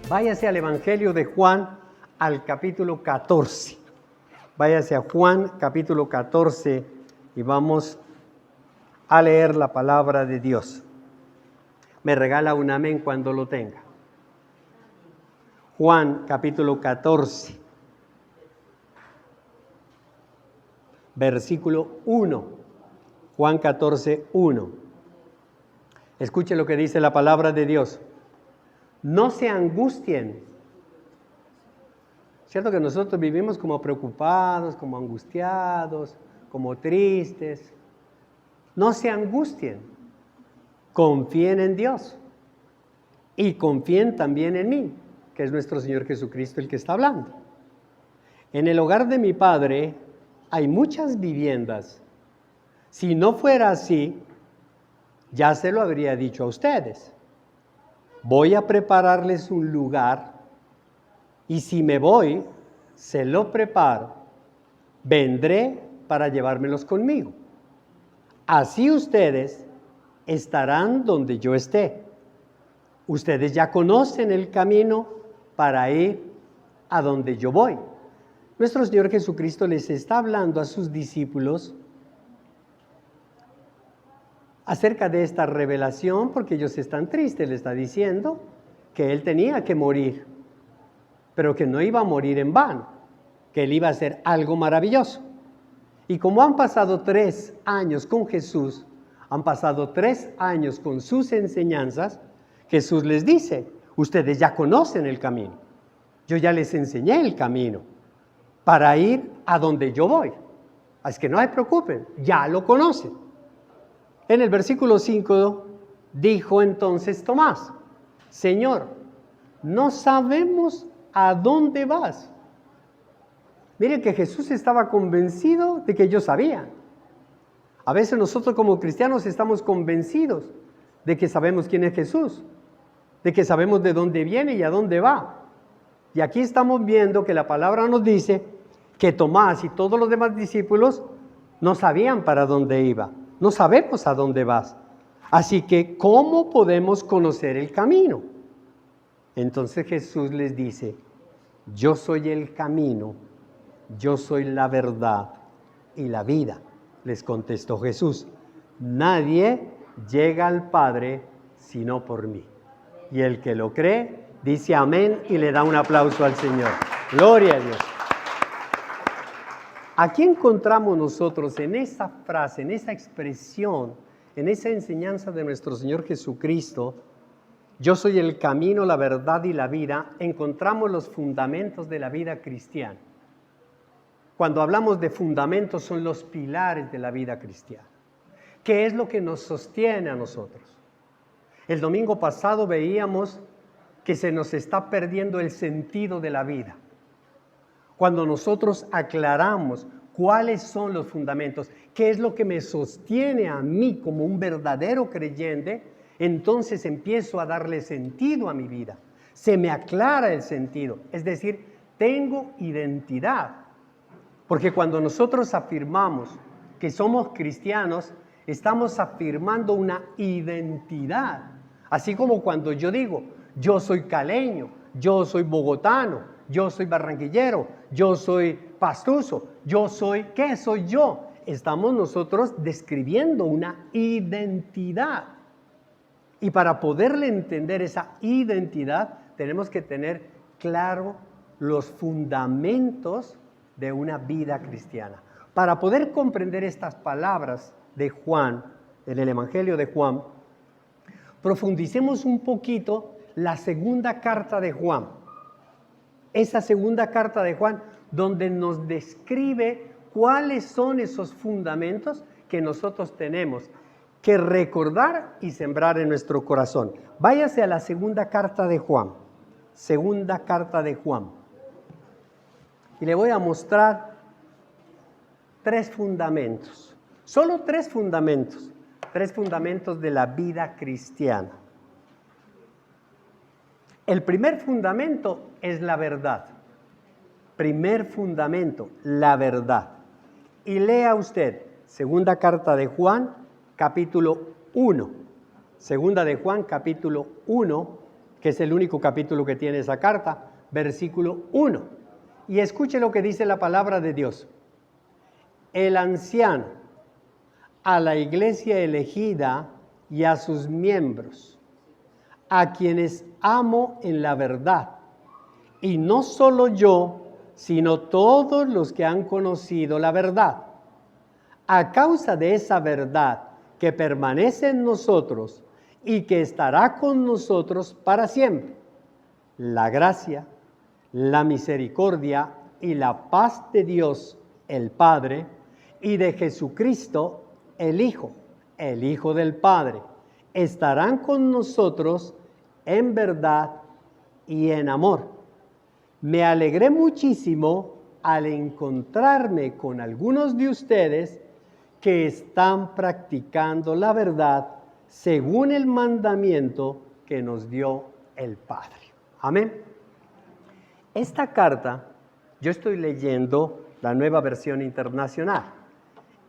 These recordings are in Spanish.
Váyase al Evangelio de Juan, al capítulo 14. Váyase a Juan, capítulo 14, y vamos a leer la palabra de Dios. Me regala un amén cuando lo tenga. Juan, capítulo 14, versículo 1. Juan 14, 1. Escuche lo que dice la palabra de Dios. No se angustien. Cierto que nosotros vivimos como preocupados, como angustiados, como tristes. No se angustien. Confíen en Dios. Y confíen también en mí, que es nuestro Señor Jesucristo el que está hablando. En el hogar de mi Padre hay muchas viviendas. Si no fuera así, ya se lo habría dicho a ustedes. Voy a prepararles un lugar, y si me voy, se lo preparo, vendré para llevármelos conmigo. Así ustedes estarán donde yo esté. Ustedes ya conocen el camino para ir a donde yo voy. Nuestro Señor Jesucristo les está hablando a sus discípulos acerca de esta revelación, porque ellos están tristes. Le está diciendo que Él tenía que morir, pero que no iba a morir en vano, que Él iba a hacer algo maravilloso. Y como han pasado 3 años con Jesús, han pasado 3 años con sus enseñanzas, Jesús les dice, ustedes ya conocen el camino. Yo ya les enseñé el camino para ir a donde yo voy. Así que no se preocupen, ya lo conocen. En el versículo 5 dijo entonces Tomás, Señor, no sabemos a dónde vas. Miren que Jesús estaba convencido de que ellos sabían. A veces nosotros como cristianos estamos convencidos de que sabemos quién es Jesús, de que sabemos de dónde viene y a dónde va. Y aquí estamos viendo que la palabra nos dice que Tomás y todos los demás discípulos no sabían para dónde iba. No sabemos a dónde vas. Así que, ¿cómo podemos conocer el camino? Entonces Jesús les dice, yo soy el camino, yo soy la verdad y la vida. Les contestó Jesús, nadie llega al Padre sino por mí. Y el que lo cree, dice amén y le da un aplauso al Señor. Gloria a Dios. Aquí encontramos nosotros en esa frase, en esa expresión, en esa enseñanza de nuestro Señor Jesucristo, yo soy el camino, la verdad y la vida, encontramos los fundamentos de la vida cristiana. Cuando hablamos de fundamentos, son los pilares de la vida cristiana. ¿Qué es lo que nos sostiene a nosotros? El domingo pasado veíamos que se nos está perdiendo el sentido de la vida. Cuando nosotros aclaramos cuáles son los fundamentos, qué es lo que me sostiene a mí como un verdadero creyente, entonces empiezo a darle sentido a mi vida. Se me aclara el sentido, es decir, tengo identidad. Porque cuando nosotros afirmamos que somos cristianos, estamos afirmando una identidad. Así como cuando yo digo, yo soy caleño, yo soy bogotano, yo soy barranquillero, yo soy pastuso, yo soy, ¿qué soy yo? Estamos nosotros describiendo una identidad. Y para poderle entender esa identidad, tenemos que tener claro los fundamentos de una vida cristiana. Para poder comprender estas palabras de Juan, en el Evangelio de Juan, profundicemos un poquito la segunda carta de Juan. Esa segunda carta de Juan, donde nos describe cuáles son esos fundamentos que nosotros tenemos que recordar y sembrar en nuestro corazón. Váyase a la segunda carta de Juan. Segunda carta de Juan. Y le voy a mostrar 3 fundamentos. Solo 3 fundamentos. 3 fundamentos de la vida cristiana. El primer fundamento es la verdad. Primer fundamento, la verdad. Y lea usted, segunda carta de Juan, capítulo 1. Segunda de Juan, capítulo 1, que es el único capítulo que tiene esa carta, versículo 1. Y escuche lo que dice la palabra de Dios. El anciano, a la iglesia elegida y a sus miembros, a quienes amo en la verdad, y no solo yo, sino todos los que han conocido la verdad. A causa de esa verdad que permanece en nosotros y que estará con nosotros para siempre, la gracia, la misericordia y la paz de Dios, el Padre, y de Jesucristo, el Hijo del Padre, estarán con nosotros en verdad y en amor. Me alegré muchísimo al encontrarme con algunos de ustedes que están practicando la verdad según el mandamiento que nos dio el Padre. Amén. Esta carta, yo estoy leyendo la Nueva Versión Internacional.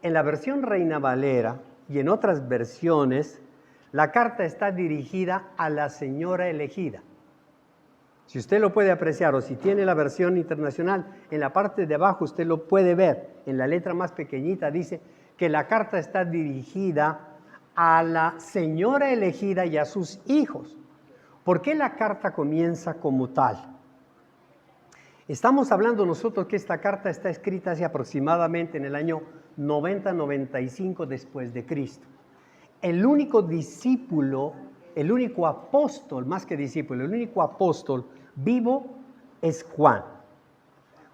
En la versión Reina Valera y en otras versiones, la carta está dirigida a la señora elegida. Si usted lo puede apreciar o si tiene la versión internacional, en la parte de abajo usted lo puede ver. En la letra más pequeñita dice que la carta está dirigida a la señora elegida y a sus hijos. ¿Por qué la carta comienza como tal? Estamos hablando nosotros que esta carta está escrita hace aproximadamente en el año 90-95 después de Cristo. El único discípulo, el único apóstol, más que discípulo, el único apóstol vivo es Juan.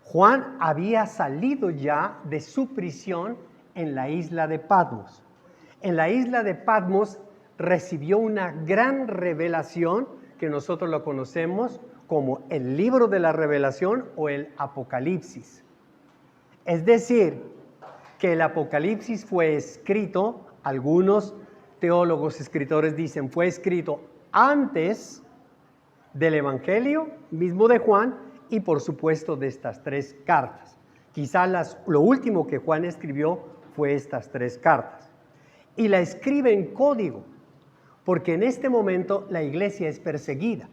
Juan había salido ya de su prisión en la isla de Patmos. En la isla de Patmos recibió una gran revelación que nosotros lo conocemos como el libro de la revelación o el Apocalipsis. Es decir, que el Apocalipsis fue escrito, algunos teólogos, escritores dicen, fue escrito antes del Evangelio mismo de Juan y por supuesto de estas 3 cartas. Quizá lo último que Juan escribió fue estas 3 cartas. Y la escribe en código, porque en este momento la iglesia es perseguida.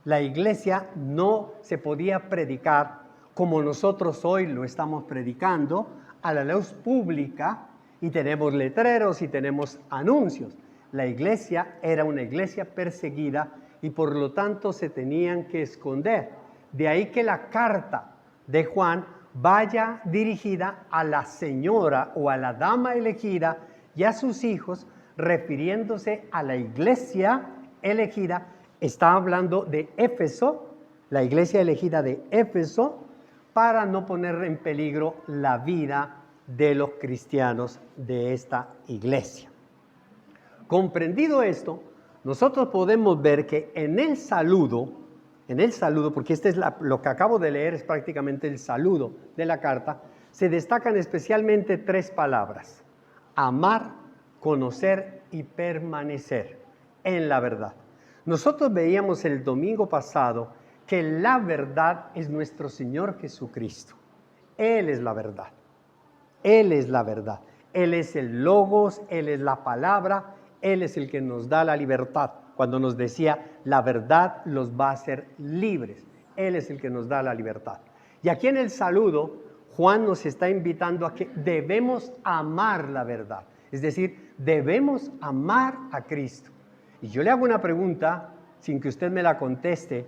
La iglesia no se podía predicar como nosotros hoy lo estamos predicando a la luz pública y tenemos letreros y tenemos anuncios. La iglesia era una iglesia perseguida y por lo tanto se tenían que esconder. De ahí que la carta de Juan vaya dirigida a la señora o a la dama elegida y a sus hijos, refiriéndose a la iglesia elegida. Está hablando de Éfeso, la iglesia elegida de Éfeso, para no poner en peligro la vida de los cristianos de esta iglesia. Comprendido esto, nosotros podemos ver que en el saludo, porque este es lo que acabo de leer, es prácticamente el saludo de la carta, se destacan especialmente 3 palabras: amar, conocer y permanecer en la verdad. Nosotros veíamos el domingo pasado que la verdad es nuestro Señor Jesucristo. Él es la verdad. Él es la verdad. Él es el Logos, Él es la palabra, Él es el que nos da la libertad. Cuando nos decía, la verdad los va a hacer libres. Él es el que nos da la libertad. Y aquí en el saludo, Juan nos está invitando a que debemos amar la verdad. Es decir, debemos amar a Cristo. Y yo le hago una pregunta sin que usted me la conteste,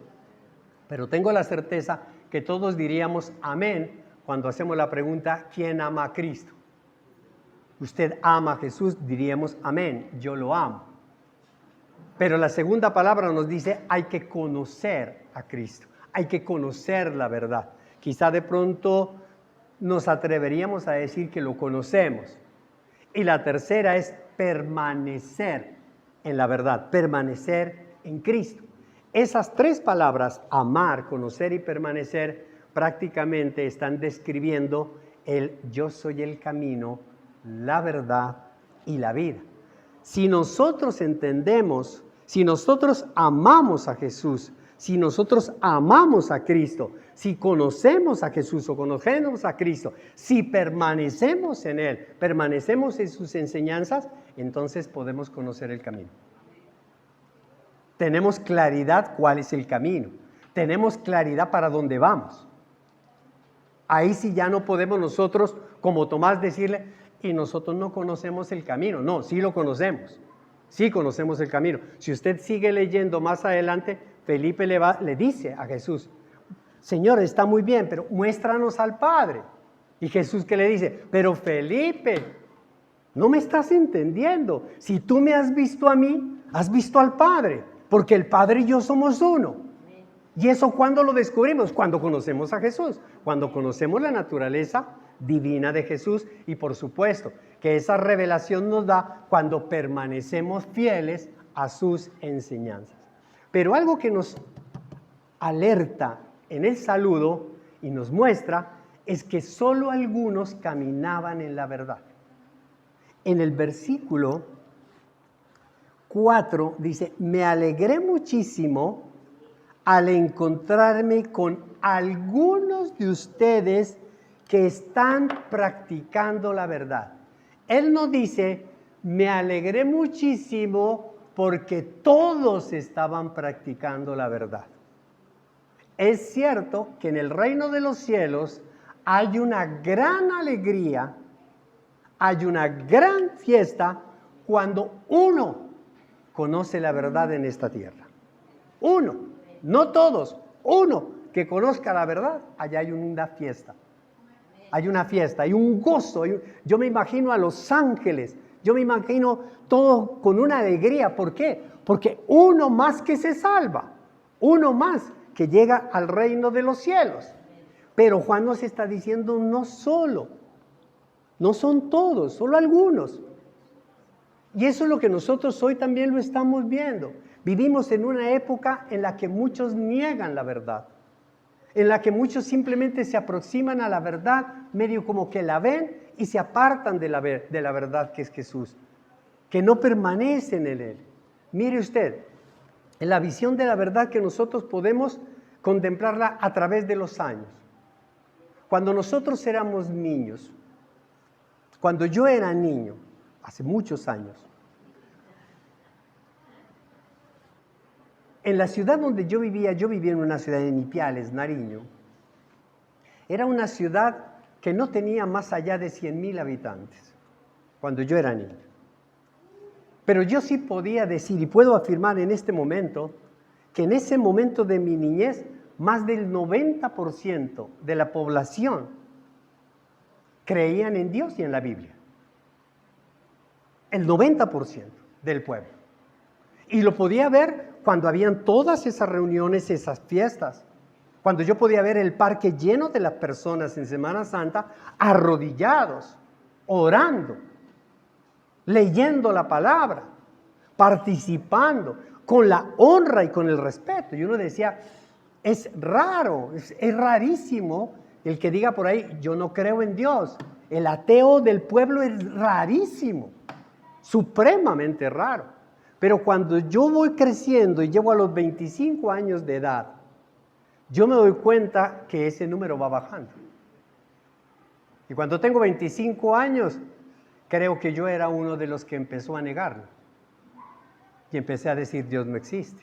pero tengo la certeza que todos diríamos amén cuando hacemos la pregunta, ¿quién ama a Cristo? Usted ama a Jesús, diríamos amén, yo lo amo. Pero la segunda palabra nos dice, hay que conocer a Cristo, hay que conocer la verdad. Quizá de pronto nos atreveríamos a decir que lo conocemos. Y la tercera es permanecer en la verdad, permanecer en Cristo. Esas 3 palabras, amar, conocer y permanecer, prácticamente están describiendo el yo soy el camino, la verdad y la vida. Si nosotros entendemos, si nosotros amamos a Jesús, si nosotros amamos a Cristo, si conocemos a Jesús o conocemos a Cristo, si permanecemos en Él, permanecemos en sus enseñanzas, entonces podemos conocer el camino. Tenemos claridad cuál es el camino. Tenemos claridad para dónde vamos. Ahí sí ya no podemos nosotros, como Tomás, decirle, y nosotros no conocemos el camino. No, sí lo conocemos. Sí conocemos el camino. Si usted sigue leyendo más adelante, Felipe le dice a Jesús, Señor, está muy bien, pero muéstranos al Padre. Y Jesús, ¿qué le dice? Pero Felipe, no me estás entendiendo. Si tú me has visto a mí, has visto al Padre, porque el Padre y yo somos uno. ¿Y eso cuándo lo descubrimos? Cuando conocemos a Jesús, cuando conocemos la naturaleza divina de Jesús, y por supuesto que esa revelación nos da cuando permanecemos fieles a sus enseñanzas. Pero algo que nos alerta en el saludo y nos muestra es que solo algunos caminaban en la verdad. En el versículo 4 dice, me alegré muchísimo al encontrarme con algunos de ustedes que están practicando la verdad. Él no dice, me alegré muchísimo porque todos estaban practicando la verdad. Es cierto que en el reino de los cielos hay una gran alegría, hay una gran fiesta cuando uno conoce la verdad en esta tierra. Uno, no todos, uno que conozca la verdad, allá hay una fiesta. Hay una fiesta, hay un gozo. Yo me imagino a los ángeles, yo me imagino todo con una alegría. ¿Por qué? Porque uno más que se salva, uno más que llega al reino de los cielos. Pero Juan nos está diciendo no solo, no son todos, solo algunos. Y eso es lo que nosotros hoy también lo estamos viendo. Vivimos en una época en la que muchos niegan la verdad, en la que muchos simplemente se aproximan a la verdad, medio como que la ven y se apartan de la verdad que es Jesús, que no permanecen en Él. Mire usted, en la visión de la verdad que nosotros podemos contemplarla a través de los años. Cuando nosotros éramos niños, cuando yo era niño, hace muchos años, en la ciudad donde yo vivía en una ciudad de Ipiales, Nariño. Era una ciudad que no tenía más allá de 100,000 habitantes, cuando yo era niño. Pero yo sí podía decir, y puedo afirmar en este momento, que en ese momento de mi niñez, más del 90% de la población creían en Dios y en la Biblia. El 90% del pueblo. Y lo podía ver cuando habían todas esas reuniones, esas fiestas. Cuando yo podía ver el parque lleno de las personas en Semana Santa, arrodillados, orando, leyendo la palabra, participando, con la honra y con el respeto. Y uno decía, es raro, es rarísimo el que diga por ahí, yo no creo en Dios. El ateo del pueblo es rarísimo, supremamente raro. Pero cuando yo voy creciendo y llego a los 25 años de edad, yo me doy cuenta que ese número va bajando. Y cuando tengo 25 años, creo que yo era uno de los que empezó a negarlo. Y empecé a decir, Dios no existe.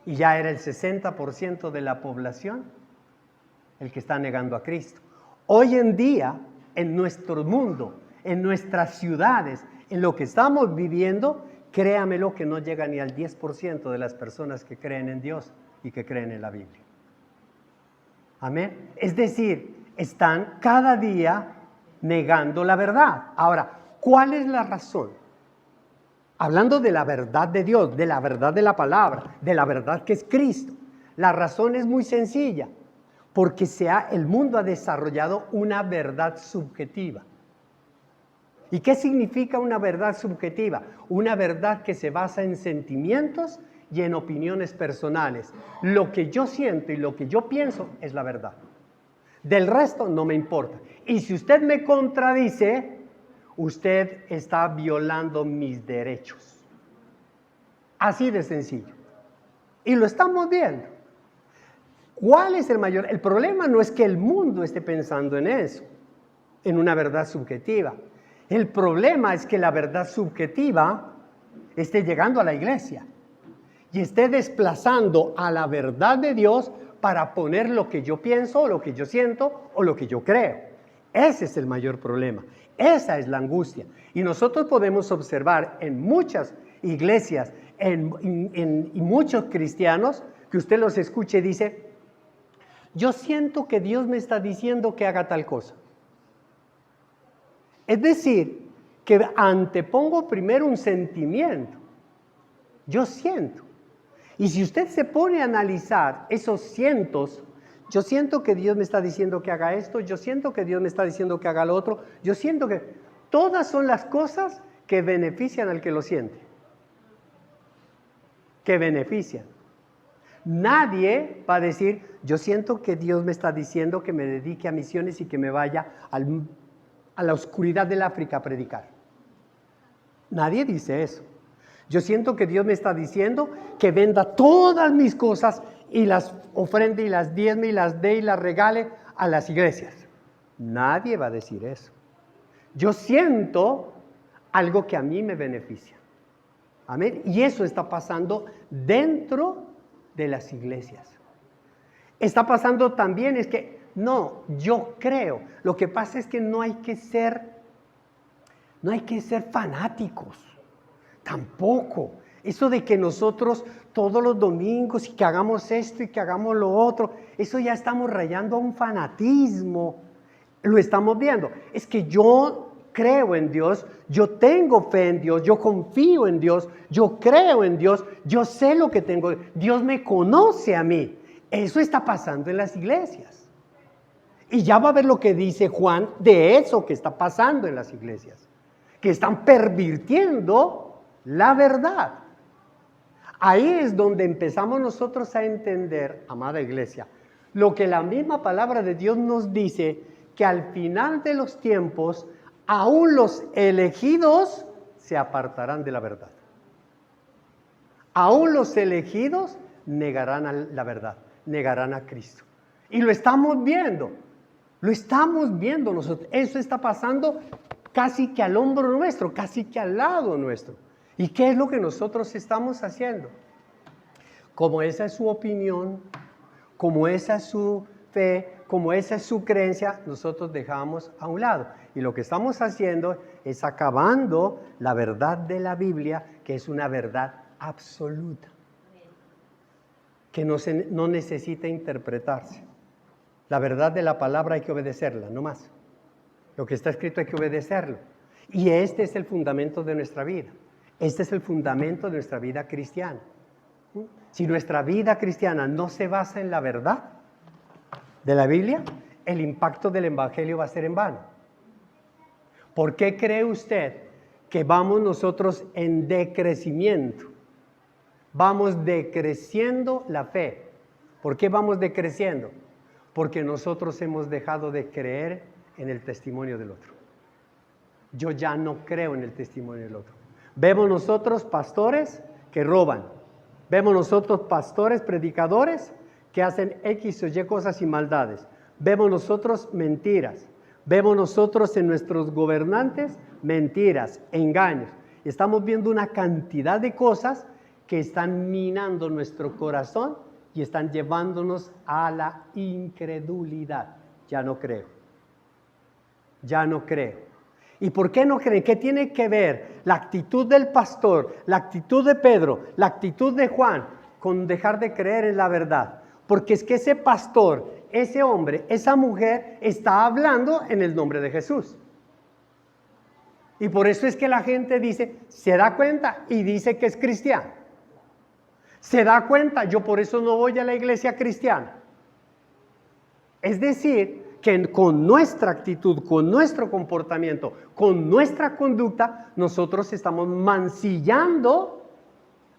Y ya era el 60% de la población el que está negando a Cristo. Hoy en día, en nuestro mundo, en nuestras ciudades, en lo que estamos viviendo, créamelo que no llega ni al 10% de las personas que creen en Dios y que creen en la Biblia. Amén. Es decir, están cada día negando la verdad. Ahora, ¿cuál es la razón? Hablando de la verdad de Dios, de la verdad de la palabra, de la verdad que es Cristo. La razón es muy sencilla, porque el mundo ha desarrollado una verdad subjetiva. ¿Y qué significa una verdad subjetiva? Una verdad que se basa en sentimientos y en opiniones personales. Lo que yo siento y lo que yo pienso es la verdad. Del resto no me importa. Y si usted me contradice, usted está violando mis derechos. Así de sencillo. Y lo estamos viendo. ¿Cuál es el mayor? El problema no es que el mundo esté pensando en eso, en una verdad subjetiva. El problema es que la verdad subjetiva esté llegando a la iglesia. y esté desplazando a la verdad de Dios para poner lo que yo pienso, o lo que yo siento, o lo que yo creo. Ese es el mayor problema. Esa es la angustia. Y nosotros podemos observar en muchas iglesias, en muchos cristianos, que usted los escuche y dice, yo siento que Dios me está diciendo que haga tal cosa. Es decir, que antepongo primero un sentimiento. Yo siento. Y si usted se pone a analizar esos cientos, yo siento que Dios me está diciendo que haga esto, yo siento que Dios me está diciendo que haga lo otro, yo siento que todas son las cosas que benefician al que lo siente. Que benefician. Nadie va a decir, yo siento que Dios me está diciendo que me dedique a misiones y que me vaya a la oscuridad del África a predicar. Nadie dice eso. Yo siento que Dios me está diciendo que venda todas mis cosas y las ofrende y las diezme y las dé y las regale a las iglesias. Nadie va a decir eso. Yo siento algo que a mí me beneficia. Amén. Y eso está pasando dentro de las iglesias. Está pasando también es que, no, yo creo. Lo que pasa es que no hay que ser fanáticos. Tampoco. Eso de que nosotros todos los domingos y que hagamos esto y que hagamos lo otro, eso ya estamos rayando a un fanatismo. Lo estamos viendo. Es que yo creo en Dios, yo tengo fe en Dios, yo confío en Dios, yo creo en Dios, yo sé lo que tengo, Dios me conoce a mí. Eso está pasando en las iglesias. Y ya va a ver lo que dice Juan de eso que está pasando en las iglesias, que están pervirtiendo la verdad. Ahí es donde empezamos nosotros a entender, amada iglesia, lo que la misma palabra de Dios nos dice, que al final de los tiempos, aún los elegidos se apartarán de la verdad. Aún los elegidos negarán a la verdad, negarán a Cristo. Y lo estamos viendo nosotros. Eso está pasando casi que al hombro nuestro, casi que al lado nuestro. ¿Y qué es lo que nosotros estamos haciendo? Como esa es su opinión, como esa es su fe, como esa es su creencia, nosotros dejamos a un lado. Y lo que estamos haciendo es acabando la verdad de la Biblia, que es una verdad absoluta, que no necesita interpretarse. La verdad de la palabra hay que obedecerla, no más. Lo que está escrito hay que obedecerlo. Y este es el fundamento de nuestra vida. Este es el fundamento de nuestra vida cristiana. Si nuestra vida cristiana no se basa en la verdad de la Biblia, el impacto del Evangelio va a ser en vano. ¿Por qué cree usted que vamos nosotros en decrecimiento? Vamos decreciendo la fe. ¿Por qué vamos decreciendo? Porque nosotros hemos dejado de creer en el testimonio del otro. Yo ya no creo en el testimonio del otro. Vemos nosotros pastores que roban. Vemos nosotros pastores, predicadores que hacen X o Y cosas y maldades. Vemos nosotros mentiras. Vemos nosotros en nuestros gobernantes mentiras, engaños. Estamos viendo una cantidad de cosas que están minando nuestro corazón y están llevándonos a la incredulidad. Ya no creo. Ya no creo. ¿Y por qué no creen? ¿Qué tiene que ver la actitud del pastor, la actitud de Pedro, la actitud de Juan con dejar de creer en la verdad? Porque es que ese pastor, ese hombre, esa mujer está hablando en el nombre de Jesús. Y por eso es que la gente dice, se da cuenta y dice que es cristiano. Se da cuenta, yo por eso no voy a la iglesia cristiana. Es decir, que con nuestra actitud, con nuestro comportamiento, con nuestra conducta, nosotros estamos mancillando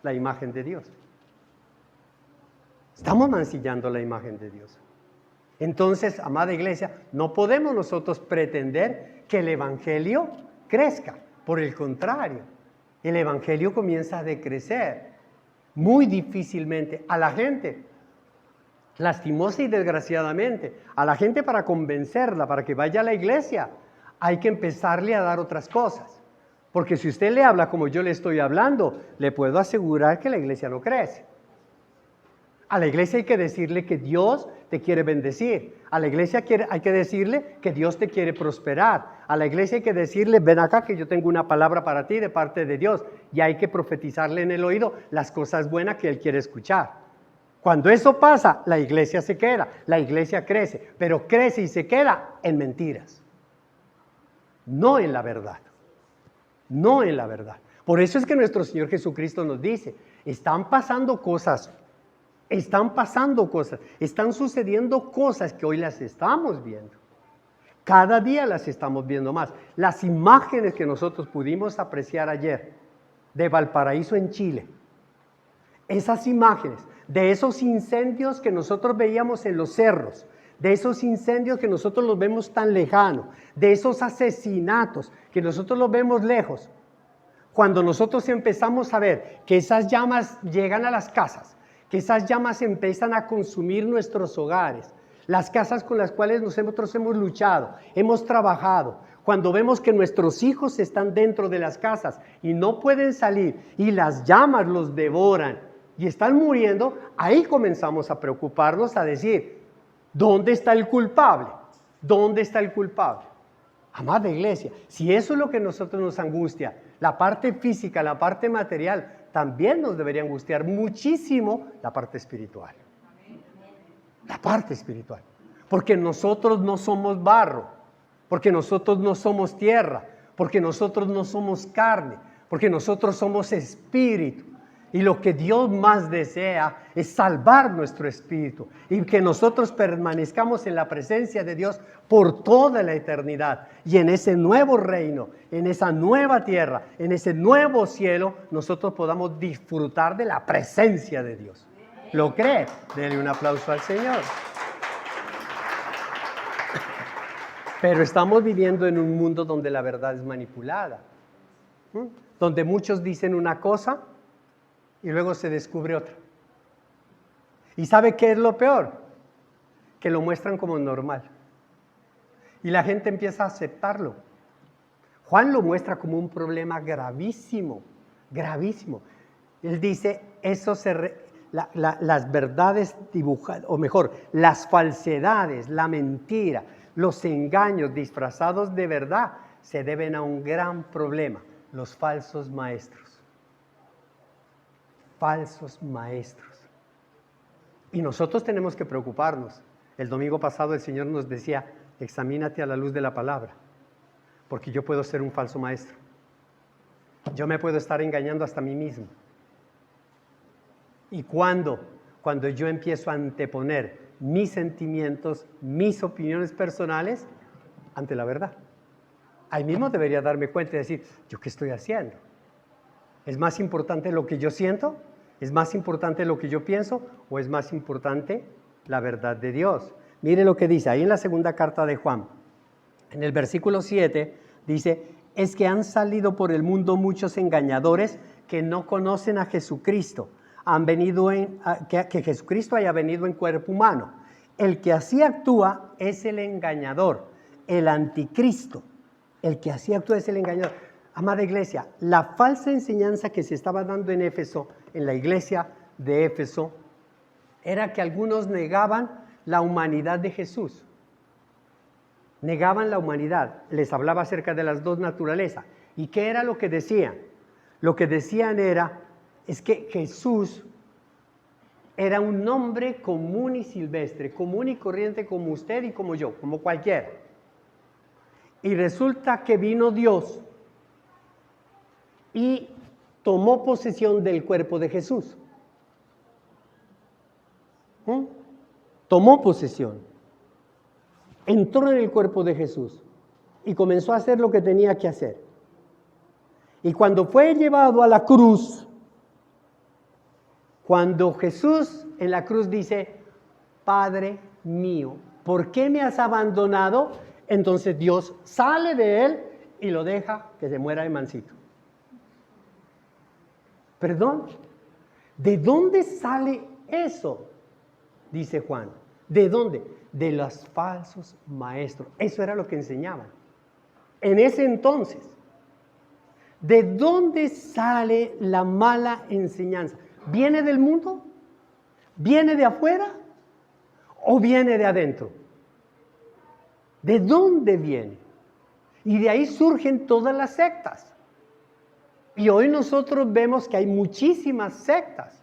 la imagen de Dios. Estamos mancillando la imagen de Dios. Entonces, amada iglesia, no podemos nosotros pretender que el Evangelio crezca. Por el contrario, el Evangelio comienza a decrecer muy difícilmente a la gente. Lastimosa y desgraciadamente, a la gente para convencerla, para que vaya a la iglesia, hay que empezarle a dar otras cosas. Porque si usted le habla como yo le estoy hablando, le puedo asegurar que la iglesia no crece. A la iglesia hay que decirle que Dios te quiere bendecir. A la iglesia hay que decirle que Dios te quiere prosperar. A la iglesia hay que decirle, ven acá que yo tengo una palabra para ti de parte de Dios. Y hay que profetizarle en el oído las cosas buenas que Él quiere escuchar. Cuando eso pasa, la iglesia se queda, la iglesia crece, pero crece y se queda en mentiras. No en la verdad. No en la verdad. Por eso es que nuestro Señor Jesucristo nos dice, están pasando cosas. Están sucediendo cosas que hoy las estamos viendo. Cada día las estamos viendo más. Las imágenes que nosotros pudimos apreciar ayer de Valparaíso en Chile, esas imágenes de esos incendios que nosotros veíamos en los cerros, de esos incendios que nosotros los vemos tan lejanos, de esos asesinatos que nosotros los vemos lejos, cuando nosotros empezamos a ver que esas llamas llegan a las casas, que esas llamas empiezan a consumir nuestros hogares, las casas con las cuales nosotros hemos luchado, hemos trabajado, cuando vemos que nuestros hijos están dentro de las casas y no pueden salir y las llamas los devoran y están muriendo, ahí comenzamos a preocuparnos, a decir, ¿dónde está el culpable? ¿Dónde está el culpable? Amada iglesia, si eso es lo que a nosotros nos angustia, la parte física, la parte material, también nos debería angustiar muchísimo la parte espiritual. La parte espiritual. Porque nosotros no somos barro, porque nosotros no somos tierra, porque nosotros no somos carne, porque nosotros somos espíritu. Y lo que Dios más desea es salvar nuestro espíritu y que nosotros permanezcamos en la presencia de Dios por toda la eternidad. Y en ese nuevo reino, en esa nueva tierra, en ese nuevo cielo, nosotros podamos disfrutar de la presencia de Dios. ¿Lo cree? Denle un aplauso al Señor. Pero estamos viviendo en un mundo donde la verdad es manipulada, donde muchos dicen una cosa y luego se descubre otra. ¿Y sabe qué es lo peor? Que lo muestran como normal. Y la gente empieza a aceptarlo. Juan lo muestra como un problema gravísimo, gravísimo. Él dice, las verdades dibujadas, o mejor, las falsedades, la mentira, los engaños disfrazados de verdad se deben a un gran problema, los falsos maestros. Falsos maestros. Y nosotros tenemos que preocuparnos. El domingo pasado el Señor nos decía, examínate a la luz de la palabra, porque yo puedo ser un falso maestro. Yo me puedo estar engañando hasta a mí mismo. Y cuando yo empiezo a anteponer mis sentimientos, mis opiniones personales ante la verdad, ahí mismo debería darme cuenta y decir, ¿yo qué estoy haciendo? ¿Es más importante lo que yo siento? ¿Es más importante lo que yo pienso? ¿O es más importante la verdad de Dios? Mire lo que dice ahí en la segunda carta de Juan. En el versículo 7 dice, es que han salido por el mundo muchos engañadores que no conocen a Jesucristo. Que Jesucristo haya venido en cuerpo humano. El que así actúa es el engañador, el anticristo. El que así actúa es el engañador. Amada iglesia, la falsa enseñanza que se estaba dando en Éfeso, en la iglesia de Éfeso, era que algunos negaban la humanidad de Jesús. Negaban la humanidad. Les hablaba acerca de las dos naturalezas. ¿Y qué era lo que decían? Lo que decían es que Jesús era un hombre común y silvestre, común y corriente como usted y como yo, como cualquiera. Y resulta que vino Dios y tomó posesión del cuerpo de Jesús. Tomó posesión. Entró en el cuerpo de Jesús y comenzó a hacer lo que tenía que hacer. Y cuando fue llevado a la cruz, cuando Jesús en la cruz dice, Padre mío, ¿por qué me has abandonado? Entonces Dios sale de él y lo deja que se muera de mansito. ¿Perdón? ¿De dónde sale eso? Dice Juan. ¿De dónde? De los falsos maestros. Eso era lo que enseñaban. En ese entonces, ¿de dónde sale la mala enseñanza? ¿Viene del mundo? ¿Viene de afuera o viene de adentro? ¿De dónde viene? Y de ahí surgen todas las sectas. Y hoy nosotros vemos que hay muchísimas sectas.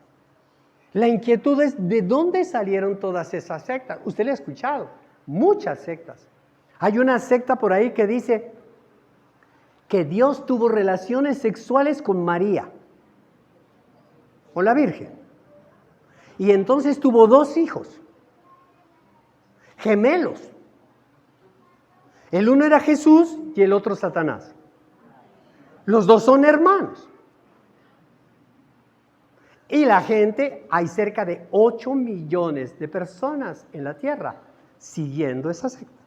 La inquietud es, ¿de dónde salieron todas esas sectas? Usted lo ha escuchado, muchas sectas. Hay una secta por ahí que dice que Dios tuvo relaciones sexuales con María, con la Virgen. Y entonces tuvo 2 hijos, gemelos. El uno era Jesús y el otro Satanás. Los 2 son hermanos. Y la gente, hay cerca de 8 millones de personas en la tierra siguiendo esa secta.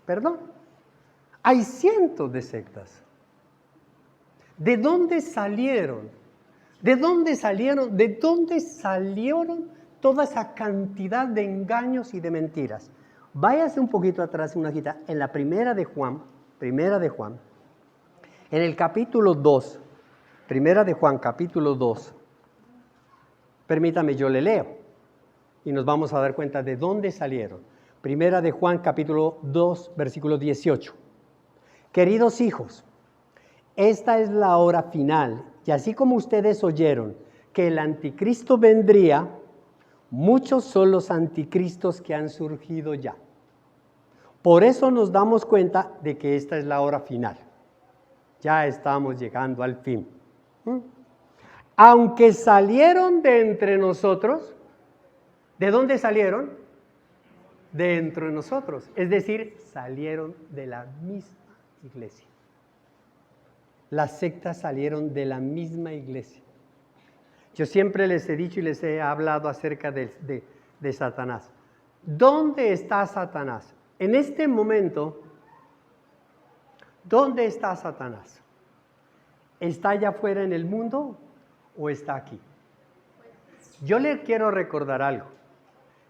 Perdón, hay cientos de sectas. ¿De dónde salieron? ¿De dónde salieron? ¿De dónde salieron toda esa cantidad de engaños y de mentiras? Váyase un poquito atrás, una hojita, en la primera de Juan, en el capítulo 2, primera de Juan, capítulo 2. Permítame, yo le leo y nos vamos a dar cuenta de dónde salieron. Primera de Juan, capítulo 2, versículo 18. Queridos hijos, esta es la hora final, y así como ustedes oyeron que el anticristo vendría, muchos son los anticristos que han surgido ya. Por eso nos damos cuenta de que esta es la hora final. Ya estamos llegando al fin. Aunque salieron de entre nosotros, ¿de dónde salieron? De entre nosotros, es decir, salieron de la misma iglesia. Las sectas salieron de la misma iglesia. Yo siempre les he dicho y les he hablado acerca de Satanás. ¿Dónde está Satanás? En este momento, ¿dónde está Satanás? ¿Está allá afuera en el mundo o está aquí? Yo le quiero recordar algo,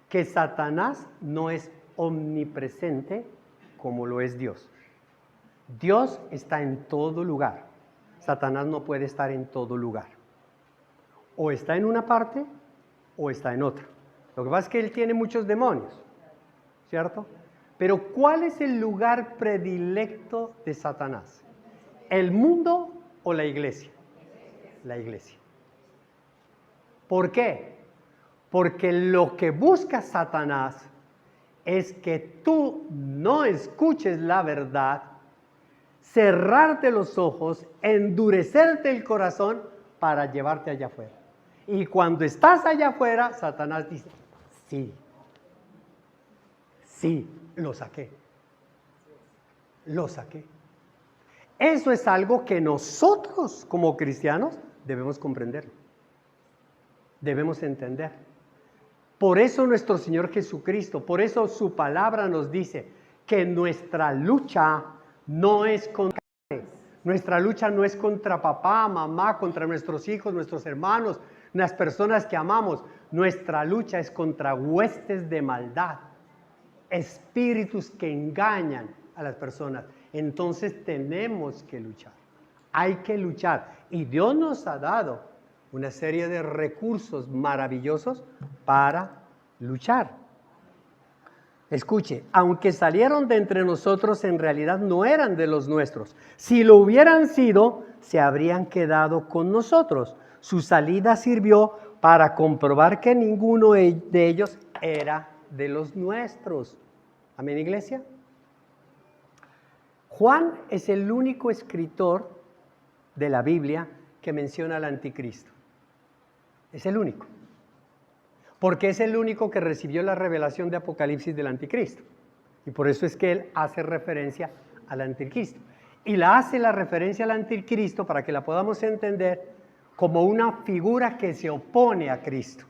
que Satanás no es omnipresente como lo es Dios. Dios está en todo lugar. Satanás no puede estar en todo lugar. O está en una parte o está en otra. Lo que pasa es que él tiene muchos demonios, ¿cierto? Pero ¿cuál es el lugar predilecto de Satanás? ¿El mundo o la iglesia? La iglesia. ¿Por qué? Porque lo que busca Satanás es que tú no escuches la verdad, cerrarte los ojos, endurecerte el corazón para llevarte allá afuera. Y cuando estás allá afuera, Satanás dice, sí, lo saqué. Eso es algo que nosotros como cristianos debemos comprender, debemos entender. Por eso nuestro Señor Jesucristo, por eso su palabra nos dice que nuestra lucha no es contra carne, nuestra lucha no es contra papá, mamá, contra nuestros hijos, nuestros hermanos, las personas que amamos. Nuestra lucha es contra huestes de maldad, espíritus que engañan a las personas. Entonces tenemos que luchar, hay que luchar. Y Dios nos ha dado una serie de recursos maravillosos para luchar. Escuche, aunque salieron de entre nosotros, en realidad no eran de los nuestros. Si lo hubieran sido, se habrían quedado con nosotros. Su salida sirvió para comprobar que ninguno de ellos era de los nuestros. ¿Amén, iglesia? Juan es el único escritor de la Biblia que menciona al anticristo. Es el único. Porque es el único que recibió la revelación de Apocalipsis del anticristo. Y por eso es que él hace referencia al anticristo. Y hace la referencia al anticristo para que la podamos entender como una figura que se opone a Cristo.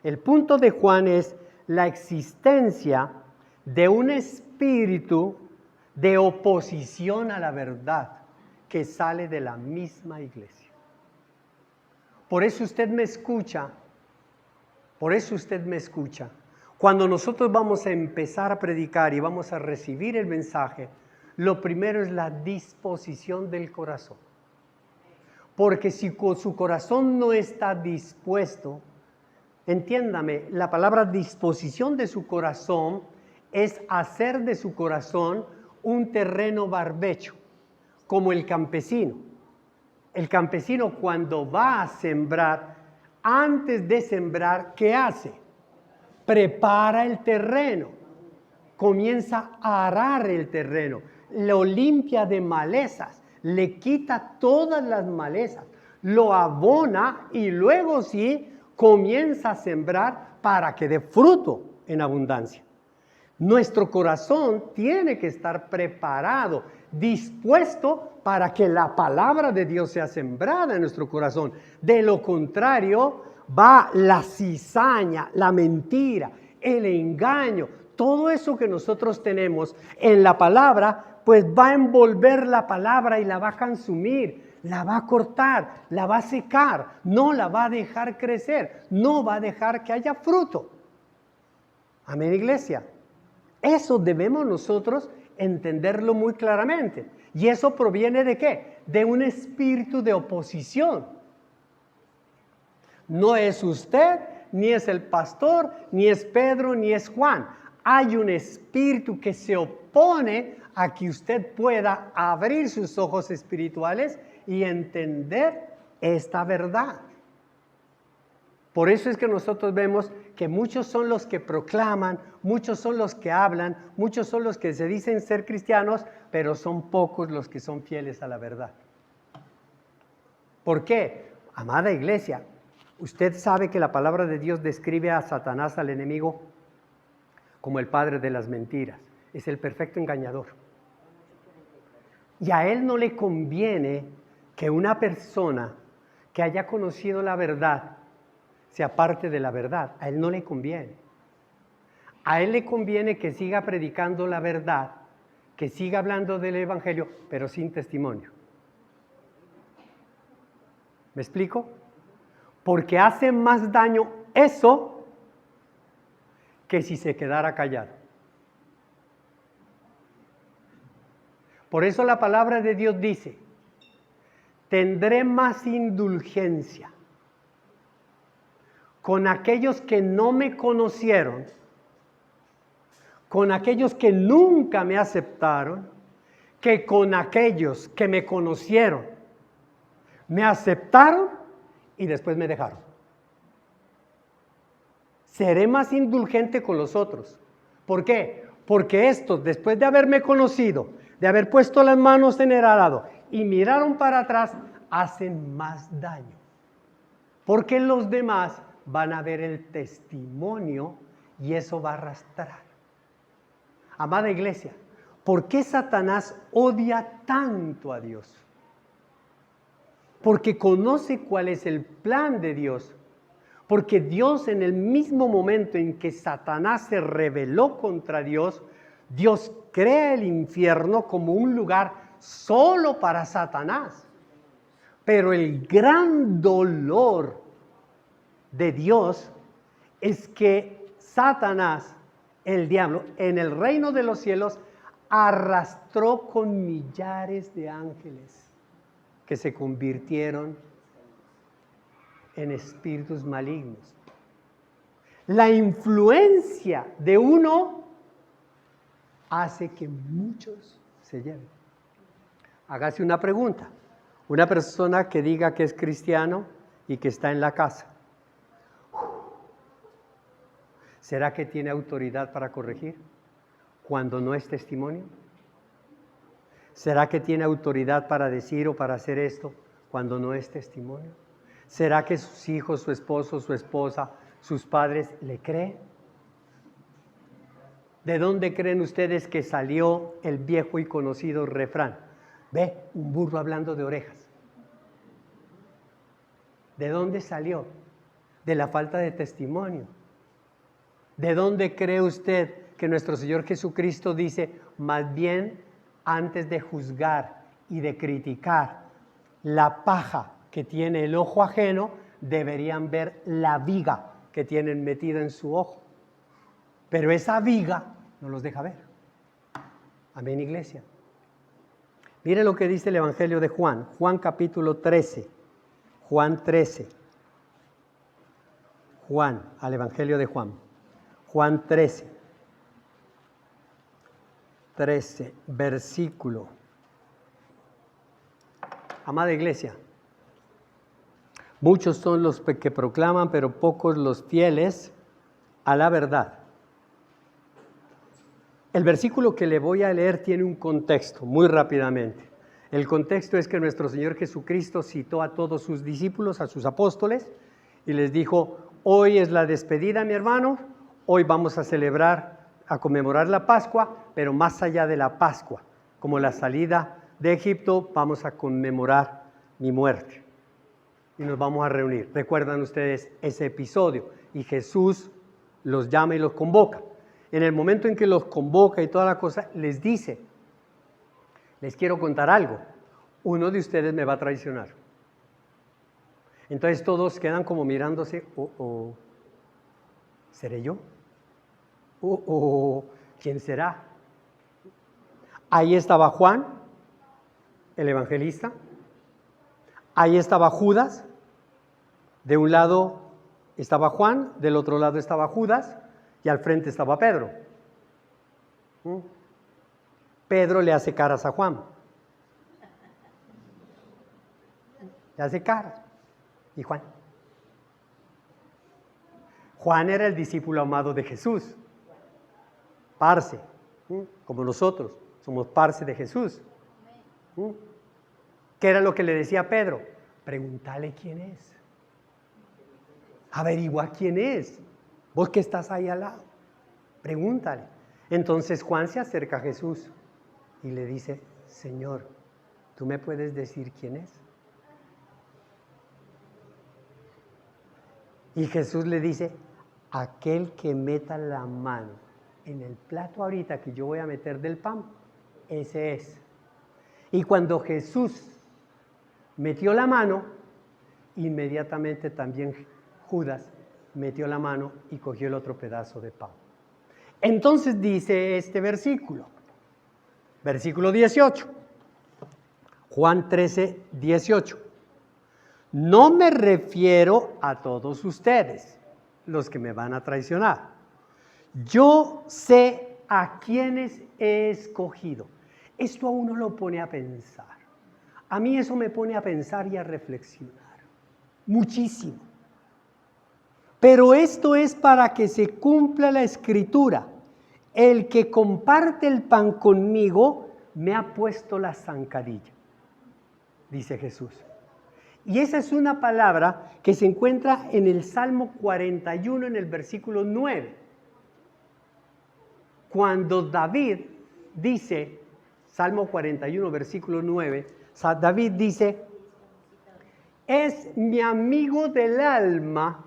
El punto de Juan es la existencia de un espíritu de oposición a la verdad que sale de la misma iglesia. Por eso usted me escucha, Cuando nosotros vamos a empezar a predicar y vamos a recibir el mensaje, lo primero es la disposición del corazón. Porque si su corazón no está dispuesto, entiéndame, la palabra disposición de su corazón es hacer de su corazón un terreno barbecho, como el campesino. El campesino cuando va a sembrar, antes de sembrar, ¿qué hace? Prepara el terreno, comienza a arar el terreno, lo limpia de malezas, le quita todas las malezas, lo abona y luego sí comienza a sembrar para que dé fruto en abundancia. Nuestro corazón tiene que estar preparado, dispuesto para que la palabra de Dios sea sembrada en nuestro corazón. De lo contrario, va la cizaña, la mentira, el engaño, todo eso que nosotros tenemos en la palabra, pues va a envolver la palabra y la va a consumir, la va a cortar, la va a secar, no la va a dejar crecer, no va a dejar que haya fruto. Amén, iglesia. Eso debemos nosotros entenderlo muy claramente. ¿Y eso proviene de qué? De un espíritu de oposición. No es usted, ni es el pastor, ni es Pedro, ni es Juan. Hay un espíritu que se opone a que usted pueda abrir sus ojos espirituales y entender esta verdad. Por eso es que nosotros vemos que muchos son los que proclaman, muchos son los que hablan, muchos son los que se dicen ser cristianos, pero son pocos los que son fieles a la verdad. ¿Por qué? Amada iglesia, usted sabe que la palabra de Dios describe a Satanás, al enemigo, como el padre de las mentiras. Es el perfecto engañador. Y a él no le conviene que una persona que haya conocido la verdad sea parte de la verdad. A él no le conviene. A él le conviene que siga predicando la verdad, que siga hablando del evangelio, pero sin testimonio. ¿Me explico? Porque hace más daño eso que si se quedara callado. Por eso la palabra de Dios dice, tendré más indulgencia con aquellos que no me conocieron, con aquellos que nunca me aceptaron, que con aquellos que me conocieron, me aceptaron y después me dejaron. Seré más indulgente con los otros. ¿Por qué? Porque estos, después de haberme conocido, de haber puesto las manos en el arado y miraron para atrás, hacen más daño. Porque los demás van a ver el testimonio y eso va a arrastrar. Amada iglesia, ¿por qué Satanás odia tanto a Dios? Porque conoce cuál es el plan de Dios. Porque Dios, en el mismo momento en que Satanás se rebeló contra Dios, Dios crea el infierno como un lugar solo para Satanás. Pero el gran dolor de Dios es que Satanás, el diablo, en el reino de los cielos, arrastró con millares de ángeles que se convirtieron en espíritus malignos. La influencia de uno hace que muchos se lleven. Hágase una pregunta. Una persona que diga que es cristiano y que está en la casa, ¿será que tiene autoridad para corregir cuando no es testimonio? ¿Será que tiene autoridad para decir o para hacer esto cuando no es testimonio? ¿Será que sus hijos, su esposo, su esposa, sus padres le creen? ¿De dónde creen ustedes que salió el viejo y conocido refrán? Ve, un burro hablando de orejas. ¿De dónde salió? De la falta de testimonio. ¿De dónde cree usted que nuestro Señor Jesucristo dice, más bien antes de juzgar y de criticar la paja que tiene el ojo ajeno, deberían ver la viga que tienen metida en su ojo? Pero esa viga no los deja ver. Amén, iglesia. Mire lo que dice el Evangelio de Juan, Juan capítulo 13. Juan 13. Juan, al Evangelio de Juan. Juan 13. 13, versículo. Amada iglesia, muchos son los que proclaman, pero pocos los fieles a la verdad. El versículo que le voy a leer tiene un contexto, muy rápidamente. El contexto es que nuestro Señor Jesucristo citó a todos sus discípulos, a sus apóstoles, y les dijo: hoy es la despedida, mi hermano, hoy vamos a celebrar, a conmemorar la Pascua, pero más allá de la Pascua, como la salida de Egipto, vamos a conmemorar mi muerte. Y nos vamos a reunir. ¿Recuerdan ustedes ese episodio? Y Jesús los llama y los convoca. En el momento en que los convoca y toda la cosa, les dice: les quiero contar algo, uno de ustedes me va a traicionar. Entonces todos quedan como mirándose: ¿seré yo? ¿Quién será? Ahí estaba Juan, el evangelista. Ahí estaba Judas. De un lado estaba Juan, del otro lado estaba Judas, y al frente estaba Pedro. Pedro le hace caras a Juan. Le hace caras. ¿Y Juan? Juan era el discípulo amado de Jesús. Parce, como nosotros, somos parce de Jesús. ¿Qué era lo que le decía a Pedro? Pregúntale quién es. Averigua quién es. Vos que estás ahí al lado, pregúntale. Entonces Juan se acerca a Jesús y le dice: Señor, ¿tú me puedes decir quién es? Y Jesús le dice: aquel que meta la mano en el plato ahorita que yo voy a meter del pan, ese es. Y cuando Jesús metió la mano, inmediatamente también Judas metió la mano y cogió el otro pedazo de pan. Entonces dice este versículo, versículo 18, Juan 13, 18. No me refiero a todos ustedes, los que me van a traicionar. Yo sé a quienes he escogido. Esto a uno lo pone a pensar. A mí eso me pone a pensar y a reflexionar. Muchísimo. Pero esto es para que se cumpla la escritura. El que comparte el pan conmigo me ha puesto la zancadilla, dice Jesús. Y esa es una palabra que se encuentra en el Salmo 41, en el versículo 9. Cuando David dice, Salmo 41, versículo 9, David dice: es mi amigo del alma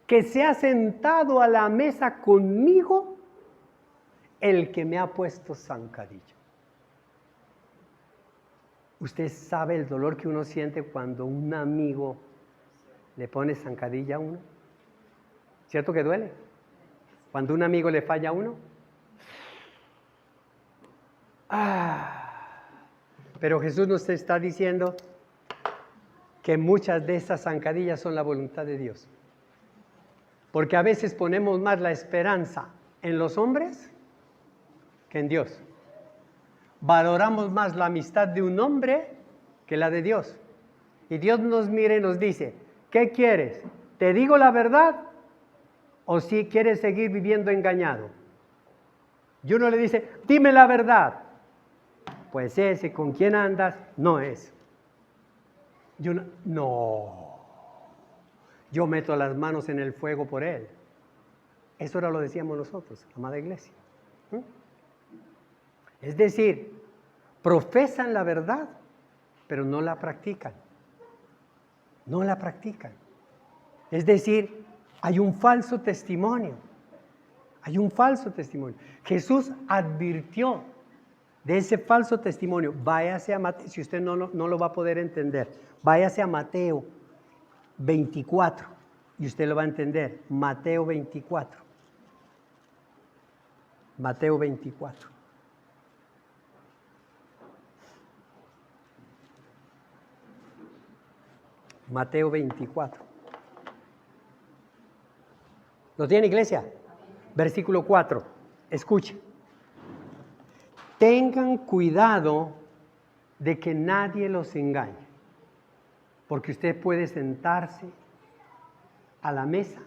que se ha sentado a la mesa conmigo, el que me ha puesto zancadilla. Usted sabe el dolor que uno siente cuando un amigo le pone zancadilla a uno. ¿Cierto que duele? Cuando un amigo le falla a uno. Pero Jesús nos está diciendo que muchas de esas zancadillas son la voluntad de Dios. Porque a veces ponemos más la esperanza en los hombres que en Dios. Valoramos más la amistad de un hombre que la de Dios. Y Dios nos mira y nos dice: ¿qué quieres? ¿Te digo la verdad o si quieres seguir viviendo engañado? Y uno le dice: dime la verdad. Pues ese con quien andas no es. Y uno: no, yo meto las manos en el fuego por él. Eso ahora lo decíamos nosotros, amada iglesia. Es decir, profesan la verdad, pero no la practican. No la practican. Es decir, hay un falso testimonio. Hay un falso testimonio. Jesús advirtió de ese falso testimonio. Váyase a Mateo, si usted no lo va a poder entender, váyase a Mateo 24 y usted lo va a entender. Mateo 24. Mateo 24. Mateo 24. ¿Lo tiene, iglesia? Versículo 4. Escuche. Tengan cuidado de que nadie los engañe, porque usted puede sentarse a la mesa